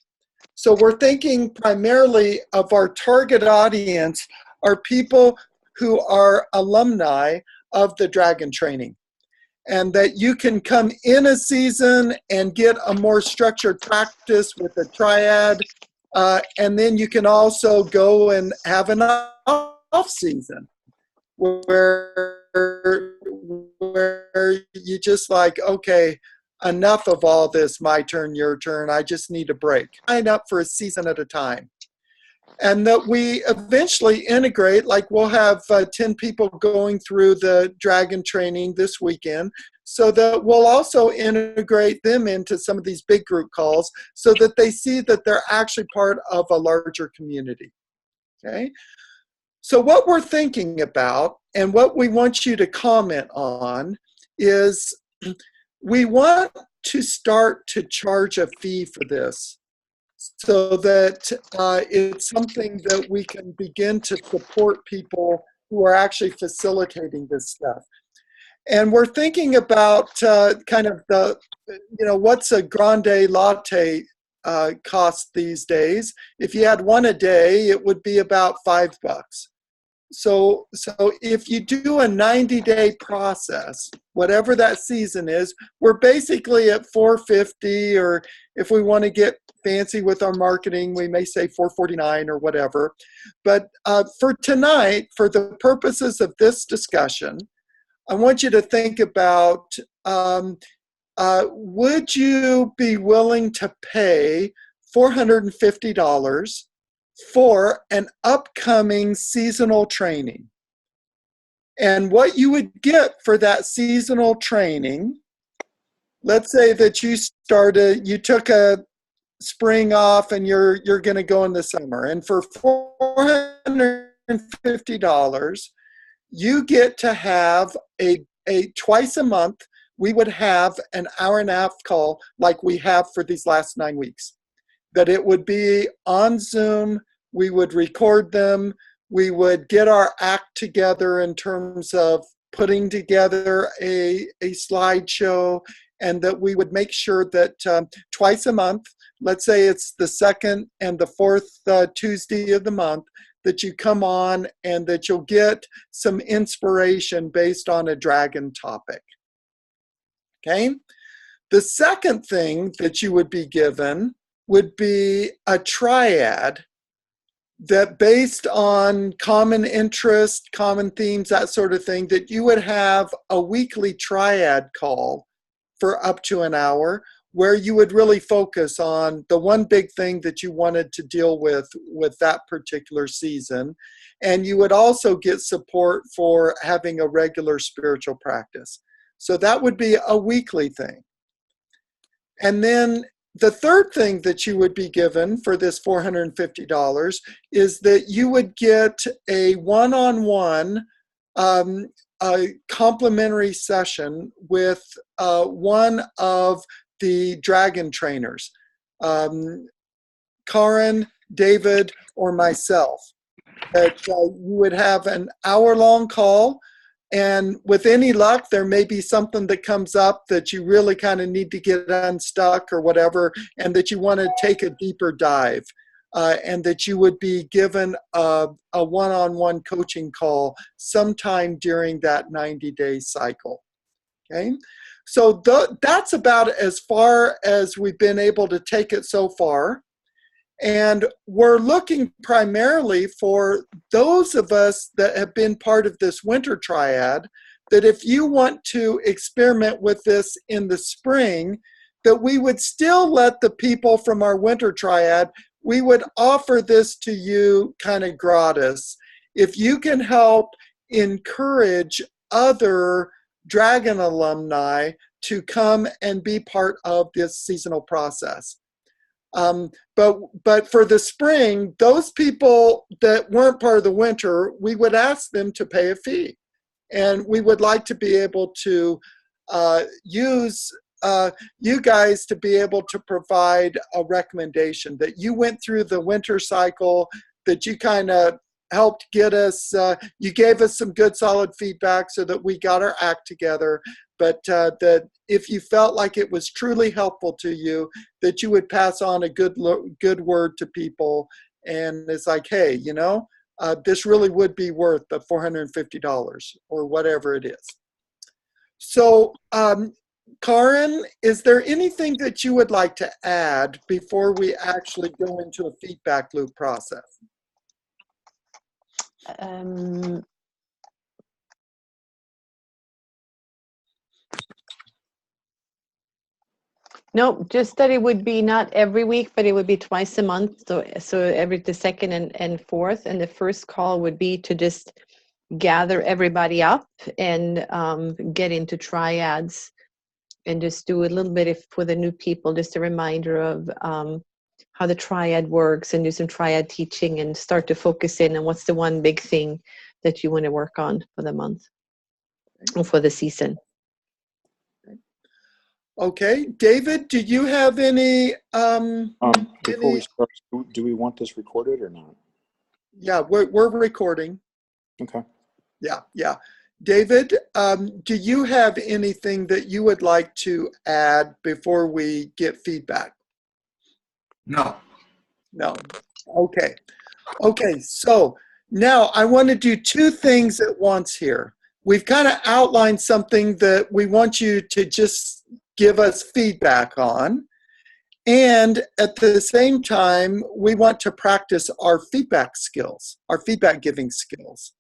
So we're thinking primarily of our target audience are people who are alumni of the dragon training, and that you can come in a season and get a more structured practice with the triad, and then you can also go and have an off season where you just like, okay, enough of all this, my turn, your turn, I just need a break. Sign up for a season at a time. And that we eventually integrate, like we'll have 10 people going through the dragon training this weekend, so that we'll also integrate them into some of these big group calls so that they see that they're actually part of a larger community. Okay? So what we're thinking about and what we want you to comment on is we want to start to charge a fee for this, so that it's something that we can begin to support people who are actually facilitating this stuff. And we're thinking about kind of the, what's a grande latte cost these days? If you had one a day, it would be about $5. So if you do a 90-day process, whatever that season is, we're basically at $4.50, or if we want to get fancy with our marketing, we may say $4.49 or whatever. But for tonight, for the purposes of this discussion, I want you to think about, would you be willing to pay $450 for an upcoming seasonal training? And what you would get for that seasonal training, let's say that you took a spring off and you're going to go in the summer, and for $450 you get to have a twice a month, we would have an hour-and-a-half call like we have for these last 9 weeks. That it would be on Zoom, we would record them, we would get our act together in terms of putting together a slideshow, and that we would make sure that twice a month, let's say it's the 2nd and the 4th Tuesday of the month, that you come on and that you'll get some inspiration based on a dragon topic. Okay? The second thing that you would be given would be a triad that, based on common interest, common themes, that sort of thing, that you would have a weekly triad call for up to an hour, where you would really focus on the one big thing that you wanted to deal with that particular season. And you would also get support for having a regular spiritual practice. So that would be a weekly thing. And then the third thing that you would be given for this $450 is that you would get a one-on-one a complimentary session with one of the dragon trainers, Karen, David, or myself. That you would have an hour-long call, and with any luck, there may be something that comes up that you really kind of need to get unstuck or whatever, and that you want to take a deeper dive, and that you would be given a one-on-one coaching call sometime during that 90-day cycle. Okay? So that's about as far as we've been able to take it so far. And we're looking primarily for those of us that have been part of this winter triad, that if you want to experiment with this in the spring, that we would still let the people from our winter triad, we would offer this to you kind of gratis. If you can help encourage other Dragon alumni to come and be part of this seasonal process. But for the spring, those people that weren't part of the winter, we would ask them to pay a fee. And we would like to be able to use you guys to be able to provide a recommendation that you went through the winter cycle, that you kind of helped get us, you gave us some good solid feedback so that we got our act together, but that if you felt like it was truly helpful to you, that you would pass on a good word to people. And it's like, hey, you know, this really would be worth the $450 or whatever it is. So, Karen, is there anything that you would like to add before we actually go into a feedback loop process? No, just that it would be not every week, but it would be twice a month. So every the second and fourth, and the first call would be to just gather everybody up and get into triads, and just do a little bit for the new people, just a reminder of how the triad works, and do some triad teaching and start to focus in on what's the one big thing that you want to work on for the month or for the season. Okay, David, do you have any? Before we start, do we want this recorded or not? Yeah, we're recording. Okay. Yeah. David, do you have anything that you would like to add before we get feedback? No. No. Okay. So now I want to do two things at once here. We've kind of outlined something that we want you to just give us feedback on. And at the same time, we want to practice our feedback skills, our feedback giving skills.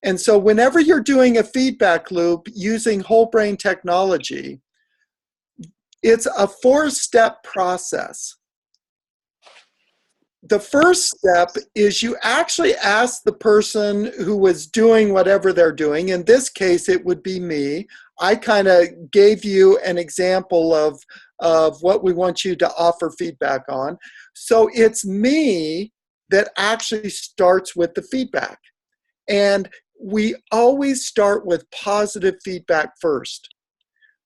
And so whenever you're doing a feedback loop using whole brain technology, it's a 4-step process. The first step is you actually ask the person who was doing whatever they're doing. In this case, it would be me. I kind of gave you an example of what we want you to offer feedback on. So it's me that actually starts with the feedback. And we always start with positive feedback first.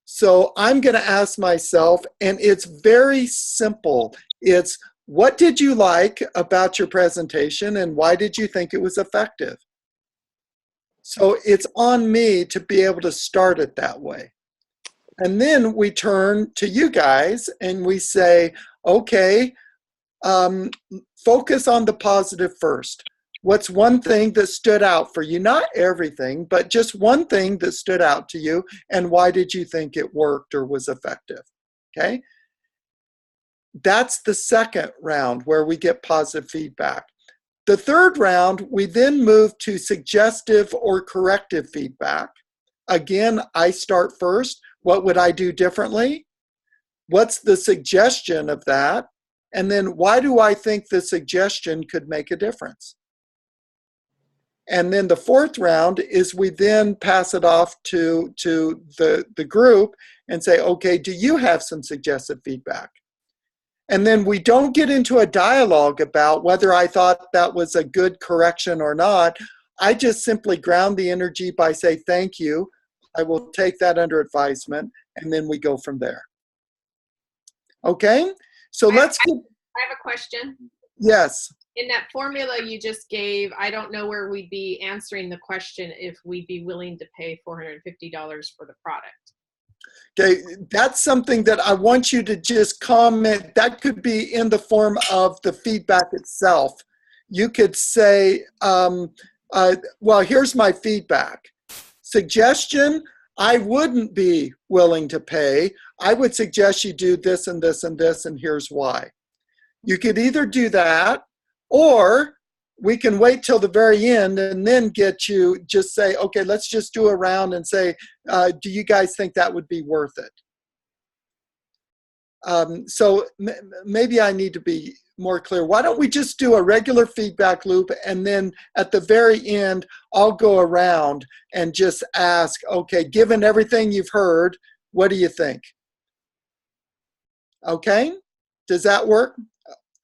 So I'm going to ask myself, and it's very simple. It's, what did you like about your presentation, and why did you think it was effective? So it's on me to be able to start it that way. And then we turn to you guys and we say, okay, focus on the positive first. What's one thing that stood out for you? Not everything, but just one thing that stood out to you, and why did you think it worked or was effective? Okay? That's the second round where we get positive feedback. The third round, we then move to suggestive or corrective feedback. Again, I start first. What would I do differently? What's the suggestion of that? And then why do I think the suggestion could make a difference? And then the fourth round is we then pass it off to the group and say, okay, do you have some suggestive feedback? And then we don't get into a dialogue about whether I thought that was a good correction or not. I just simply ground the energy by saying, thank you. I will take that under advisement, and then we go from there. Okay? So let's get... I have a question. Yes. In that formula you just gave, I don't know where we'd be answering the question if we'd be willing to pay $450 for the product. Okay, that's something that I want you to just comment. That could be in the form of the feedback itself. You could say, well, here's my feedback. Suggestion, I wouldn't be willing to pay. I would suggest you do this and this and this, and here's why. You could either do that, or we can wait till the very end and then get you, just say, okay, let's just do a round and say, do you guys think that would be worth it? So maybe I need to be more clear. Why don't we just do a regular feedback loop, and then at the very end, I'll go around and just ask, okay, given everything you've heard, what do you think? Okay, does that work?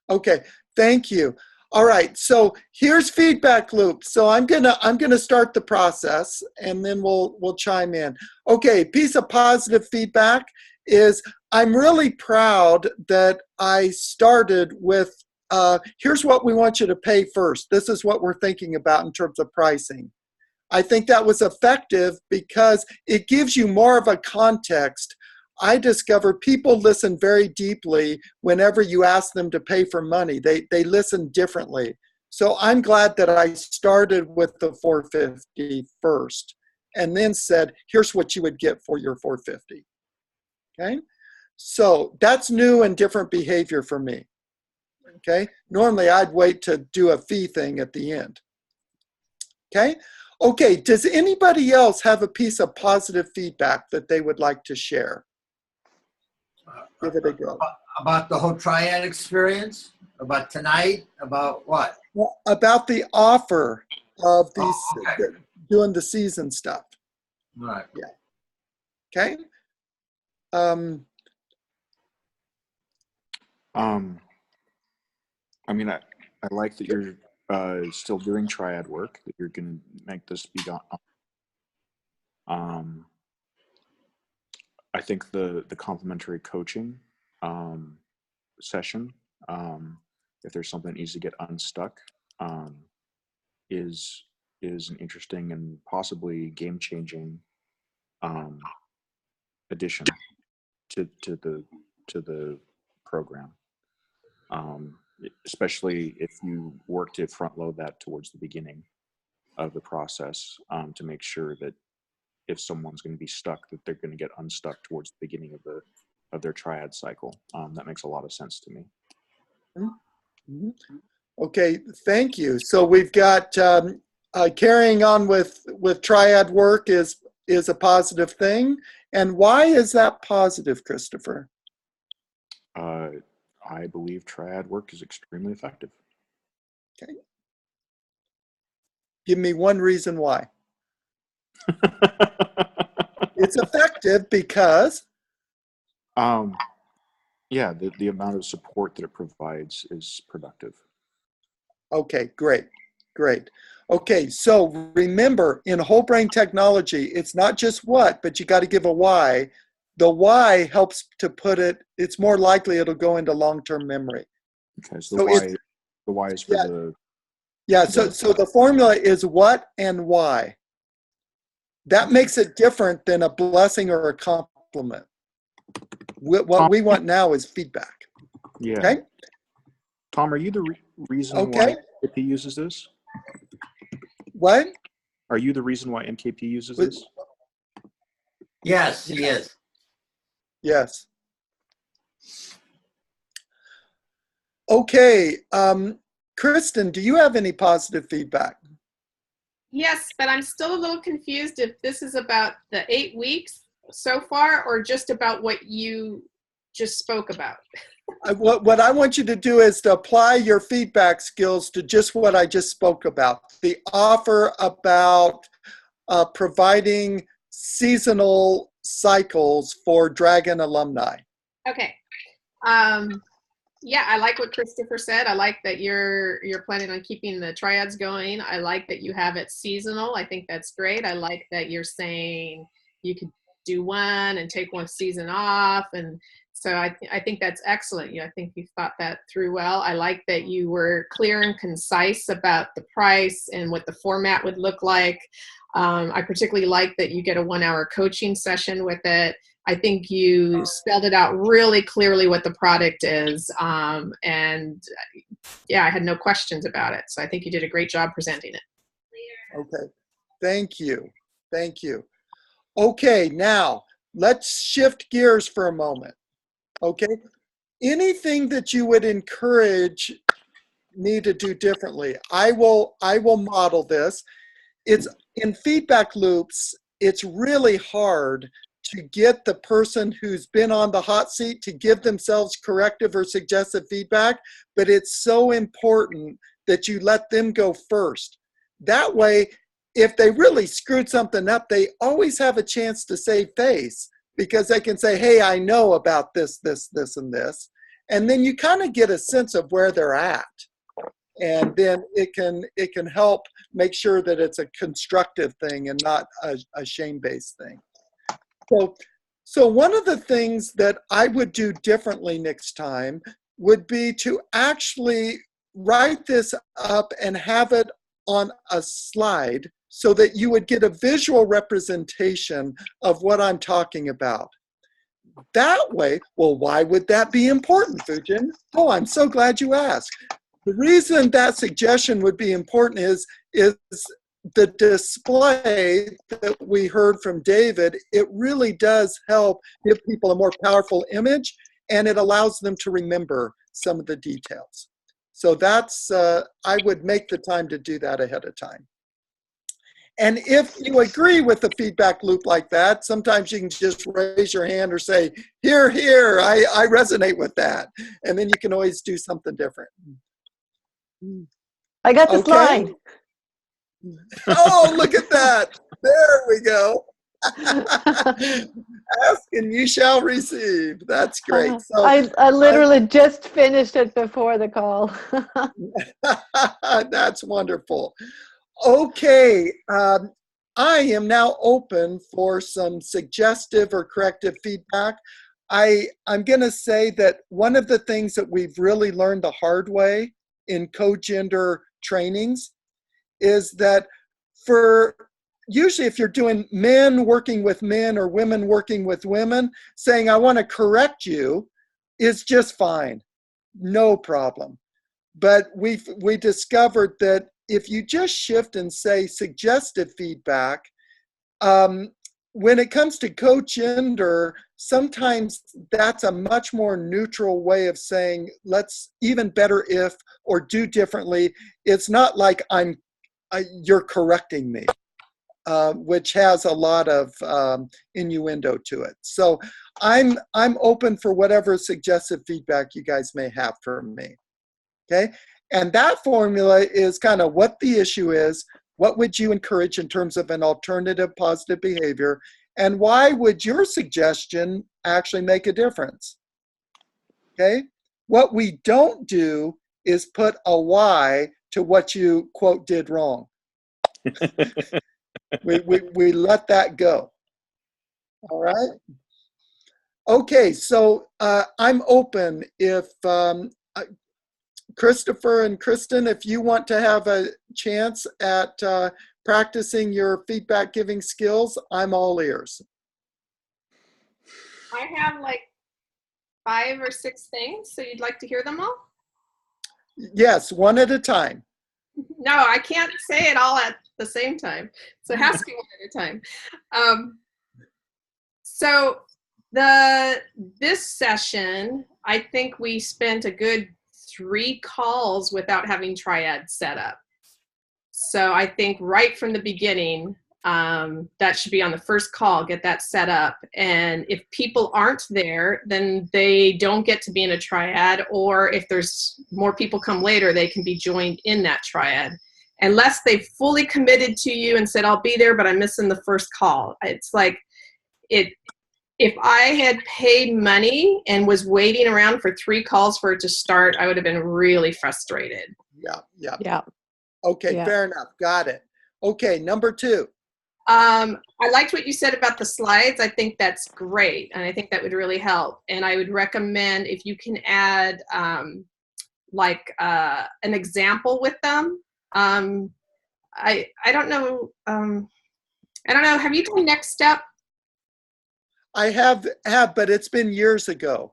Okay, thank you. All right, so here's feedback loop. So I'm gonna start the process, and then we'll chime in. Okay, piece of positive feedback is I'm really proud that I started with here's what we want you to pay first. This is what we're thinking about in terms of pricing. I think that was effective because it gives you more of a context. I discover people listen very deeply whenever you ask them to pay for money. They listen differently. So I'm glad that I started with the $450 first and then said, here's what you would get for your $450. Okay? So that's new and different behavior for me. Okay? Normally I'd wait to do a fee thing at the end. Okay? Okay, does anybody else have a piece of positive feedback that they would like to share? Give it a go. About the whole Triad experience? About tonight? About what? Well, about the offer of these, okay. doing the season stuff. All right. Yeah. Okay. I mean, I like that you're still doing Triad work, that you're going to make this be gone. I think the complimentary coaching session, if there's something that needs to get unstuck, is an interesting and possibly game-changing addition to the program. Especially if you work to front load that towards the beginning of the process, to make sure that if someone's going to be stuck, that they're going to get unstuck towards the beginning of their Triad cycle. That makes a lot of sense to me. Mm-hmm. Okay, thank you. So we've got carrying on with Triad work is a positive thing. And why is that positive, Christopher? I believe Triad work is extremely effective. Okay. Give me one reason why. It's effective because? Yeah, the amount of support that it provides is productive. Okay, great. Okay, so remember, in whole brain technology, it's not just what, but you got to give a why. The why helps to put it, it's more likely it'll go into long-term memory. Okay, so the why is for the... Yeah, so the formula is what and why. That makes it different than a blessing or a compliment. What we want now is feedback. Yeah. Okay? Tom, are you the reason why MKP uses this? What? Are you the reason why MKP uses this? Yes, he is. Yes. Okay. Kristen, do you have any positive feedback? Yes, but I'm still a little confused if this is about the 8 weeks so far or just about what you just spoke about. What I want you to do is to apply your feedback skills to just what I just spoke about. The offer about providing seasonal cycles for Dragon alumni. Okay. Yeah, I like what Christopher said. I like that you're planning on keeping the triads going. I like that you have it seasonal. I think that's great. I like that you're saying you could do one and take one season off. And so I think that's excellent. I think you thought that through well. I like that you were clear and concise about the price and what the format would look like. I particularly like that you get a 1-hour coaching session with it. I think you spelled it out really clearly what the product is. And yeah, I had no questions about it. So I think you did a great job presenting it. Okay. Thank you. Okay, now let's shift gears for a moment. Okay, anything that you would encourage me to do differently, I will model this. It's in feedback loops, it's really hard to get the person who's been on the hot seat to give themselves corrective or suggestive feedback, but it's so important that you let them go first. That way, if they really screwed something up, they always have a chance to save face, because they can say, hey, I know about this, this, this, and this. And then you kind of get a sense of where they're at. And then it can help make sure that it's a constructive thing and not a shame-based thing. So one of the things that I would do differently next time would be to actually write this up and have it on a slide so that you would get a visual representation of what I'm talking about. That way, well, why would that be important, Fujin? Oh, I'm so glad you asked. The reason that suggestion would be important is the display that we heard from David. It really does help give people a more powerful image, and it allows them to remember some of the details. So that's, I would make the time to do that ahead of time. And if you agree with the feedback loop like that, sometimes you can just raise your hand or say, here, here, I resonate with that. And then you can always do something different. I got the slide. Oh, look at that. There we go. Ask and you shall receive. That's great. So I literally just finished it before the call. that's wonderful. Okay, I am now open for some suggestive or corrective feedback. I'm going to say that one of the things that we've really learned the hard way in co-gender trainings is that usually if you're doing men working with men or women working with women, saying I want to correct you is just fine, no problem. But we discovered that if you just shift and say suggestive feedback, when it comes to co-gender, sometimes that's a much more neutral way of saying, let's even better if, or do differently. It's not like you're correcting me, which has a lot of innuendo to it. So I'm open for whatever suggestive feedback you guys may have for me. Okay, and that formula is kind of what the issue is, what would you encourage in terms of an alternative positive behavior, and why would your suggestion actually make a difference? Okay, what we don't do is put a why to what you, quote, did wrong. we let that go. All right. Okay, so I'm open if Christopher and Kristen, if you want to have a chance at practicing your feedback giving skills, I'm all ears. I have like 5 or 6 things, so you'd like to hear them all? Yes, one at a time. No, I can't say it all at the same time. So it has to be one at a time. So this session, I think we spent a good 3 calls without having Triad set up. So I think right from the beginning, that should be on the first call, get that set up. And if people aren't there, then they don't get to be in a Triad, or if there's more people come later, they can be joined in that Triad. Unless they've fully committed to you and said, I'll be there, but I'm missing the first call. It's like, if I had paid money and was waiting around for 3 calls for it to start, I would have been really frustrated. Yeah. Okay, yeah. Fair enough. Got it. Okay, number 2. I liked what you said about the slides. I think that's great, and I think that would really help. And I would recommend if you can add an example with them. I don't know. Have you done Next Step? I have, but it's been years ago.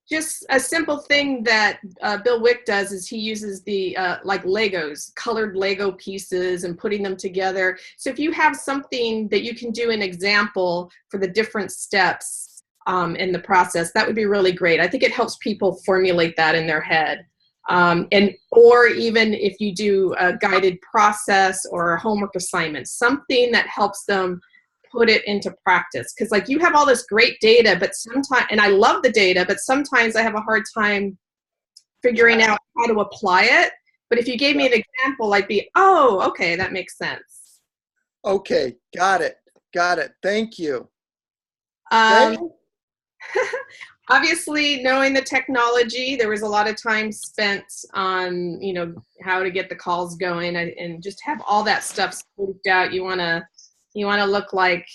Just a simple thing that Bill Wick does is he uses the like Legos, colored Lego pieces and putting them together. So if you have something that you can do an example for the different steps in the process, that would be really great. I think it helps people formulate that in their head. Or even if you do a guided process or a homework assignment, something that helps them put it into practice. Because like you have all this great data, but sometimes, and I love the data, but sometimes I have a hard time figuring out how to apply it. But if you gave me an example, I'd be, oh, okay, that makes sense. Okay, got it. Got it. Thank you. Um, Obviously, knowing the technology, there was a lot of time spent on, you know, how to get the calls going and just have all that stuff scoped out. You want to look like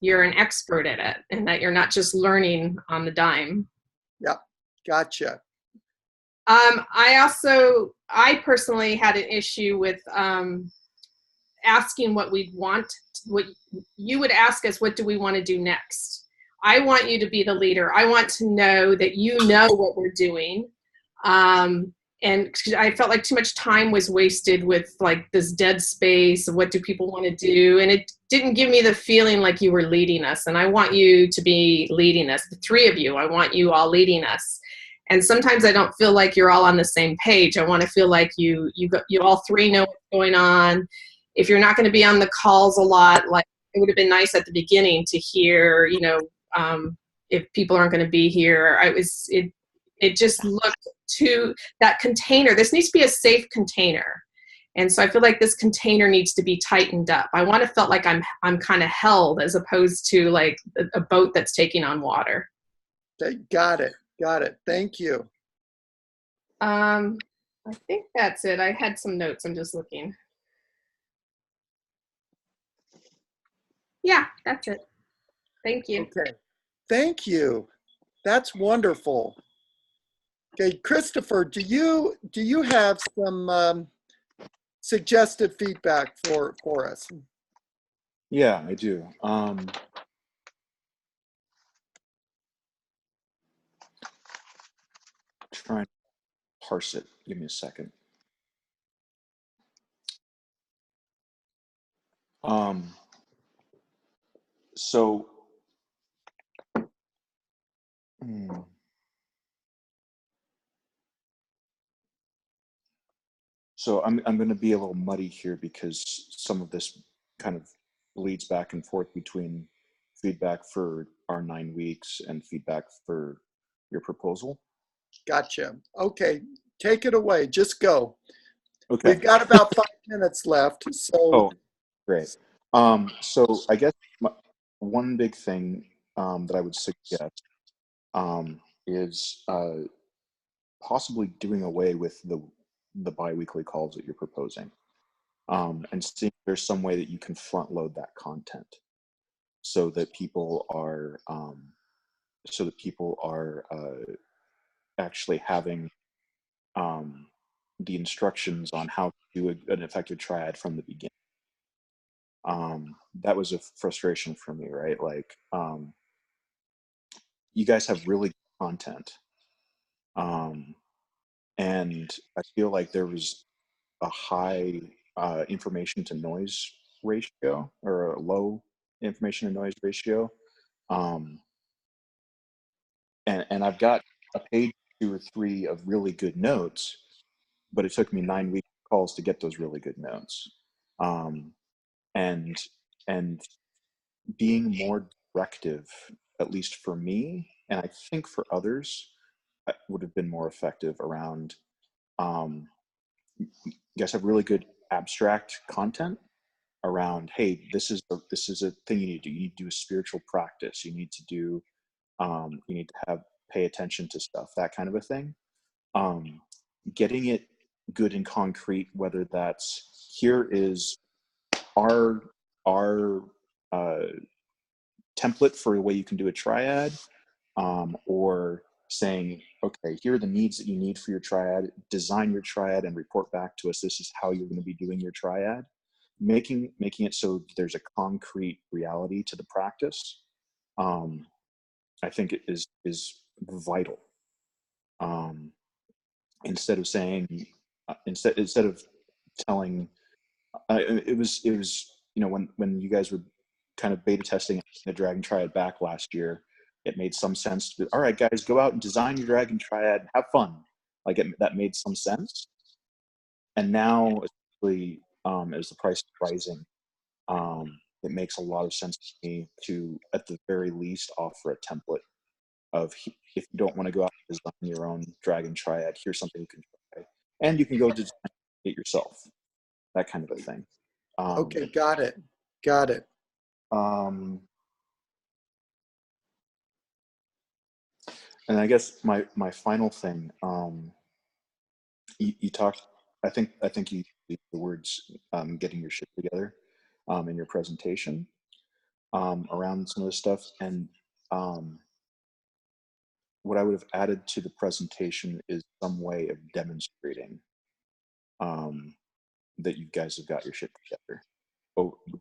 you're an expert at it and that you're not just learning on the dime. Yep, gotcha. I personally had an issue with asking what we'd want, what you would ask us, what do we want to do next? I want you to be the leader. I want to know that you know what we're doing. And I felt like too much time was wasted with like this dead space of what do people want to do. And it didn't give me the feeling like you were leading us. And I want you to be leading us, the three of you. I want you all leading us. And sometimes I don't feel like you're all on the same page. I want to feel like you all three know what's going on. If you're not going to be on the calls a lot, like it would have been nice at the beginning to hear, you know, if people aren't going to be here. It just looked to that container. This needs to be a safe container. And so I feel like this container needs to be tightened up. I want to feel like I'm kind of held as opposed to like a boat that's taking on water. Okay, got it. Got it. Thank you. I think that's it. I had some notes. I'm just looking. Yeah, that's it. Thank you. Okay. Thank you. That's wonderful. Okay, Christopher, do you have some suggested feedback for us? Yeah, I do. Try and parse it. Give me a second. So, so I'm going to be a little muddy here because some of this kind of bleeds back and forth between feedback for our 9 weeks and feedback for your proposal. Gotcha. Okay, take it away. Just go. Okay. We've got about 5 minutes left. So. Oh, great. So I guess one big thing that I would suggest is possibly doing away with the biweekly calls that you're proposing, and seeing if there's some way that you can front load that content so that people are actually having the instructions on how to do an effective triad from the beginning. That was a frustration for me, right? Like, you guys have really good content. And I feel like there was a high information to noise ratio or a low information to noise ratio. And I've got a page 2 or 3 of really good notes, but it took me 9 weeks of calls to get those really good notes. And being more directive, at least for me, and I think for others, would have been more effective around, you guys have really good abstract content around, hey, this is a thing you need to do. You need to do a spiritual practice. You need to do, you need to pay attention to stuff, that kind of a thing. Getting it good and concrete, whether that's here is our template for the way you can do a triad, or saying, okay, here are the needs that you need for your triad, design your triad and report back to us. This is how you're going to be doing your triad. Making it so there's a concrete reality to the practice, I think it is vital. Instead of saying, instead of telling, it was, when you guys were kind of beta testing the Dragon Triad back last year, it made some sense to, all right, guys, go out and design your Dragon Triad, have fun. Like that made some sense. And now, especially as the price is rising, it makes a lot of sense to me to, at the very least, offer a template of, if you don't want to go out and design your own Dragon Triad, here's something you can try. And you can go design it yourself, that kind of a thing. Okay, got it. Got it. And I guess my final thing, you talked, I think you used the words, getting your shit together in your presentation around some of this stuff. And what I would have added to the presentation is some way of demonstrating that you guys have got your shit together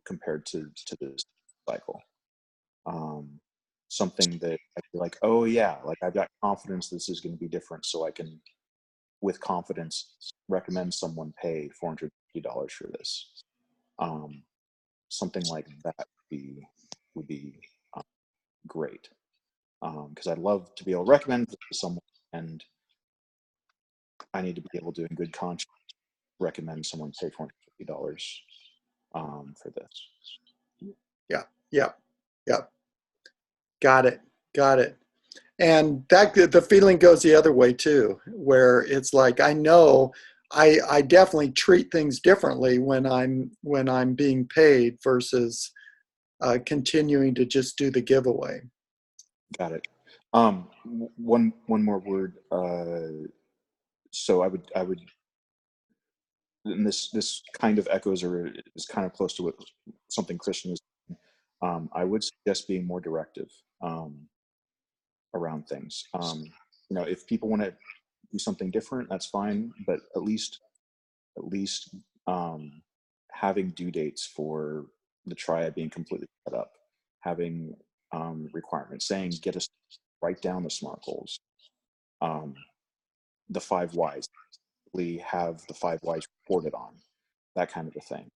compared to this cycle. Something that I feel like, oh yeah, like I've got confidence this is going to be different, so I can, with confidence, recommend someone pay $450 for this. Something like that would be great, because I'd love to be able to recommend to someone, and I need to be able to, in good conscience, recommend someone pay $450 for this. Yeah. Got it. And that the feeling goes the other way too, where it's like, I know I definitely treat things differently when I'm being paid versus continuing to just do the giveaway. Got it. One more word. So I would, and this kind of echoes, or is kind of close to what something Christian is. I would suggest being more directive around things. If people want to do something different, that's fine. But at least having due dates for the Triad being completely set up, having requirements saying, get us, write down the SMART goals, the 5 whys, have the 5 whys reported on, that kind of a thing.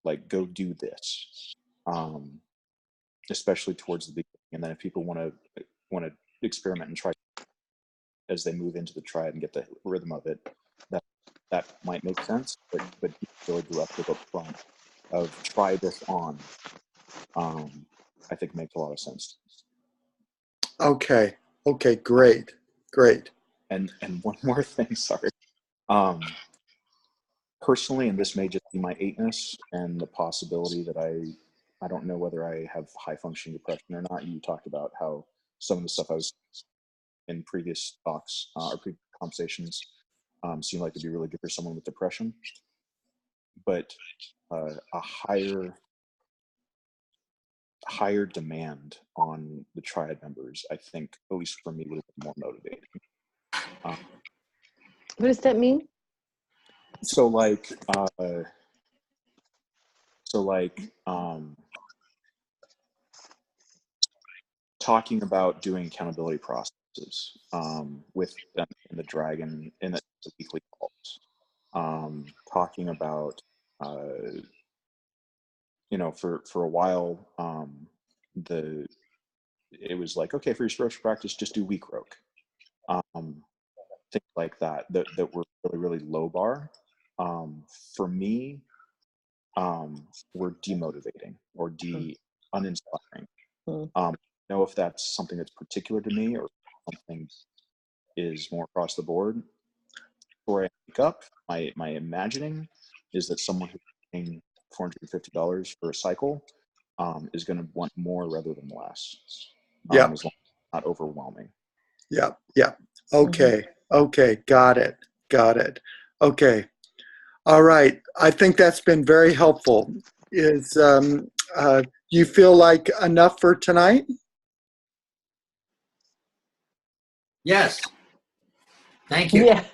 Like, go do this, especially towards the beginning. And then if people want to experiment and try as they move into the Triad and get the rhythm of it, that might make sense. But be really directive up front of try this on. I think makes a lot of sense. Okay, great. And one more thing, sorry. Personally, and this may just be my 8-ness and the possibility that I don't know whether I have high functioning depression or not. You talked about how some of the stuff I was in previous talks or previous conversations seemed like it'd be really good for someone with depression. But a higher demand on the Triad members, I think, at least for me, would have been more motivating. What does that mean? So like talking about doing accountability processes with them in the Dragon in the weekly calls, talking about for a while it was like, okay, for your spiritual practice, just do week roke, things like that were really, really low bar. For me, were demotivating or uninspiring. Know if that's something that's particular to me or something is more across the board. Before I wake up, my imagining is that someone who's paying $450 for a cycle is going to want more rather than less. As long as it's not overwhelming. Yeah. Okay. Got it. Okay. All right. I think that's been very helpful. Is you feel like enough for tonight? Yes. Thank you. Yeah.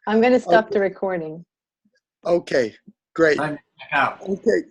I'm going to stop the recording. Okay. Great. Time to check out. Okay.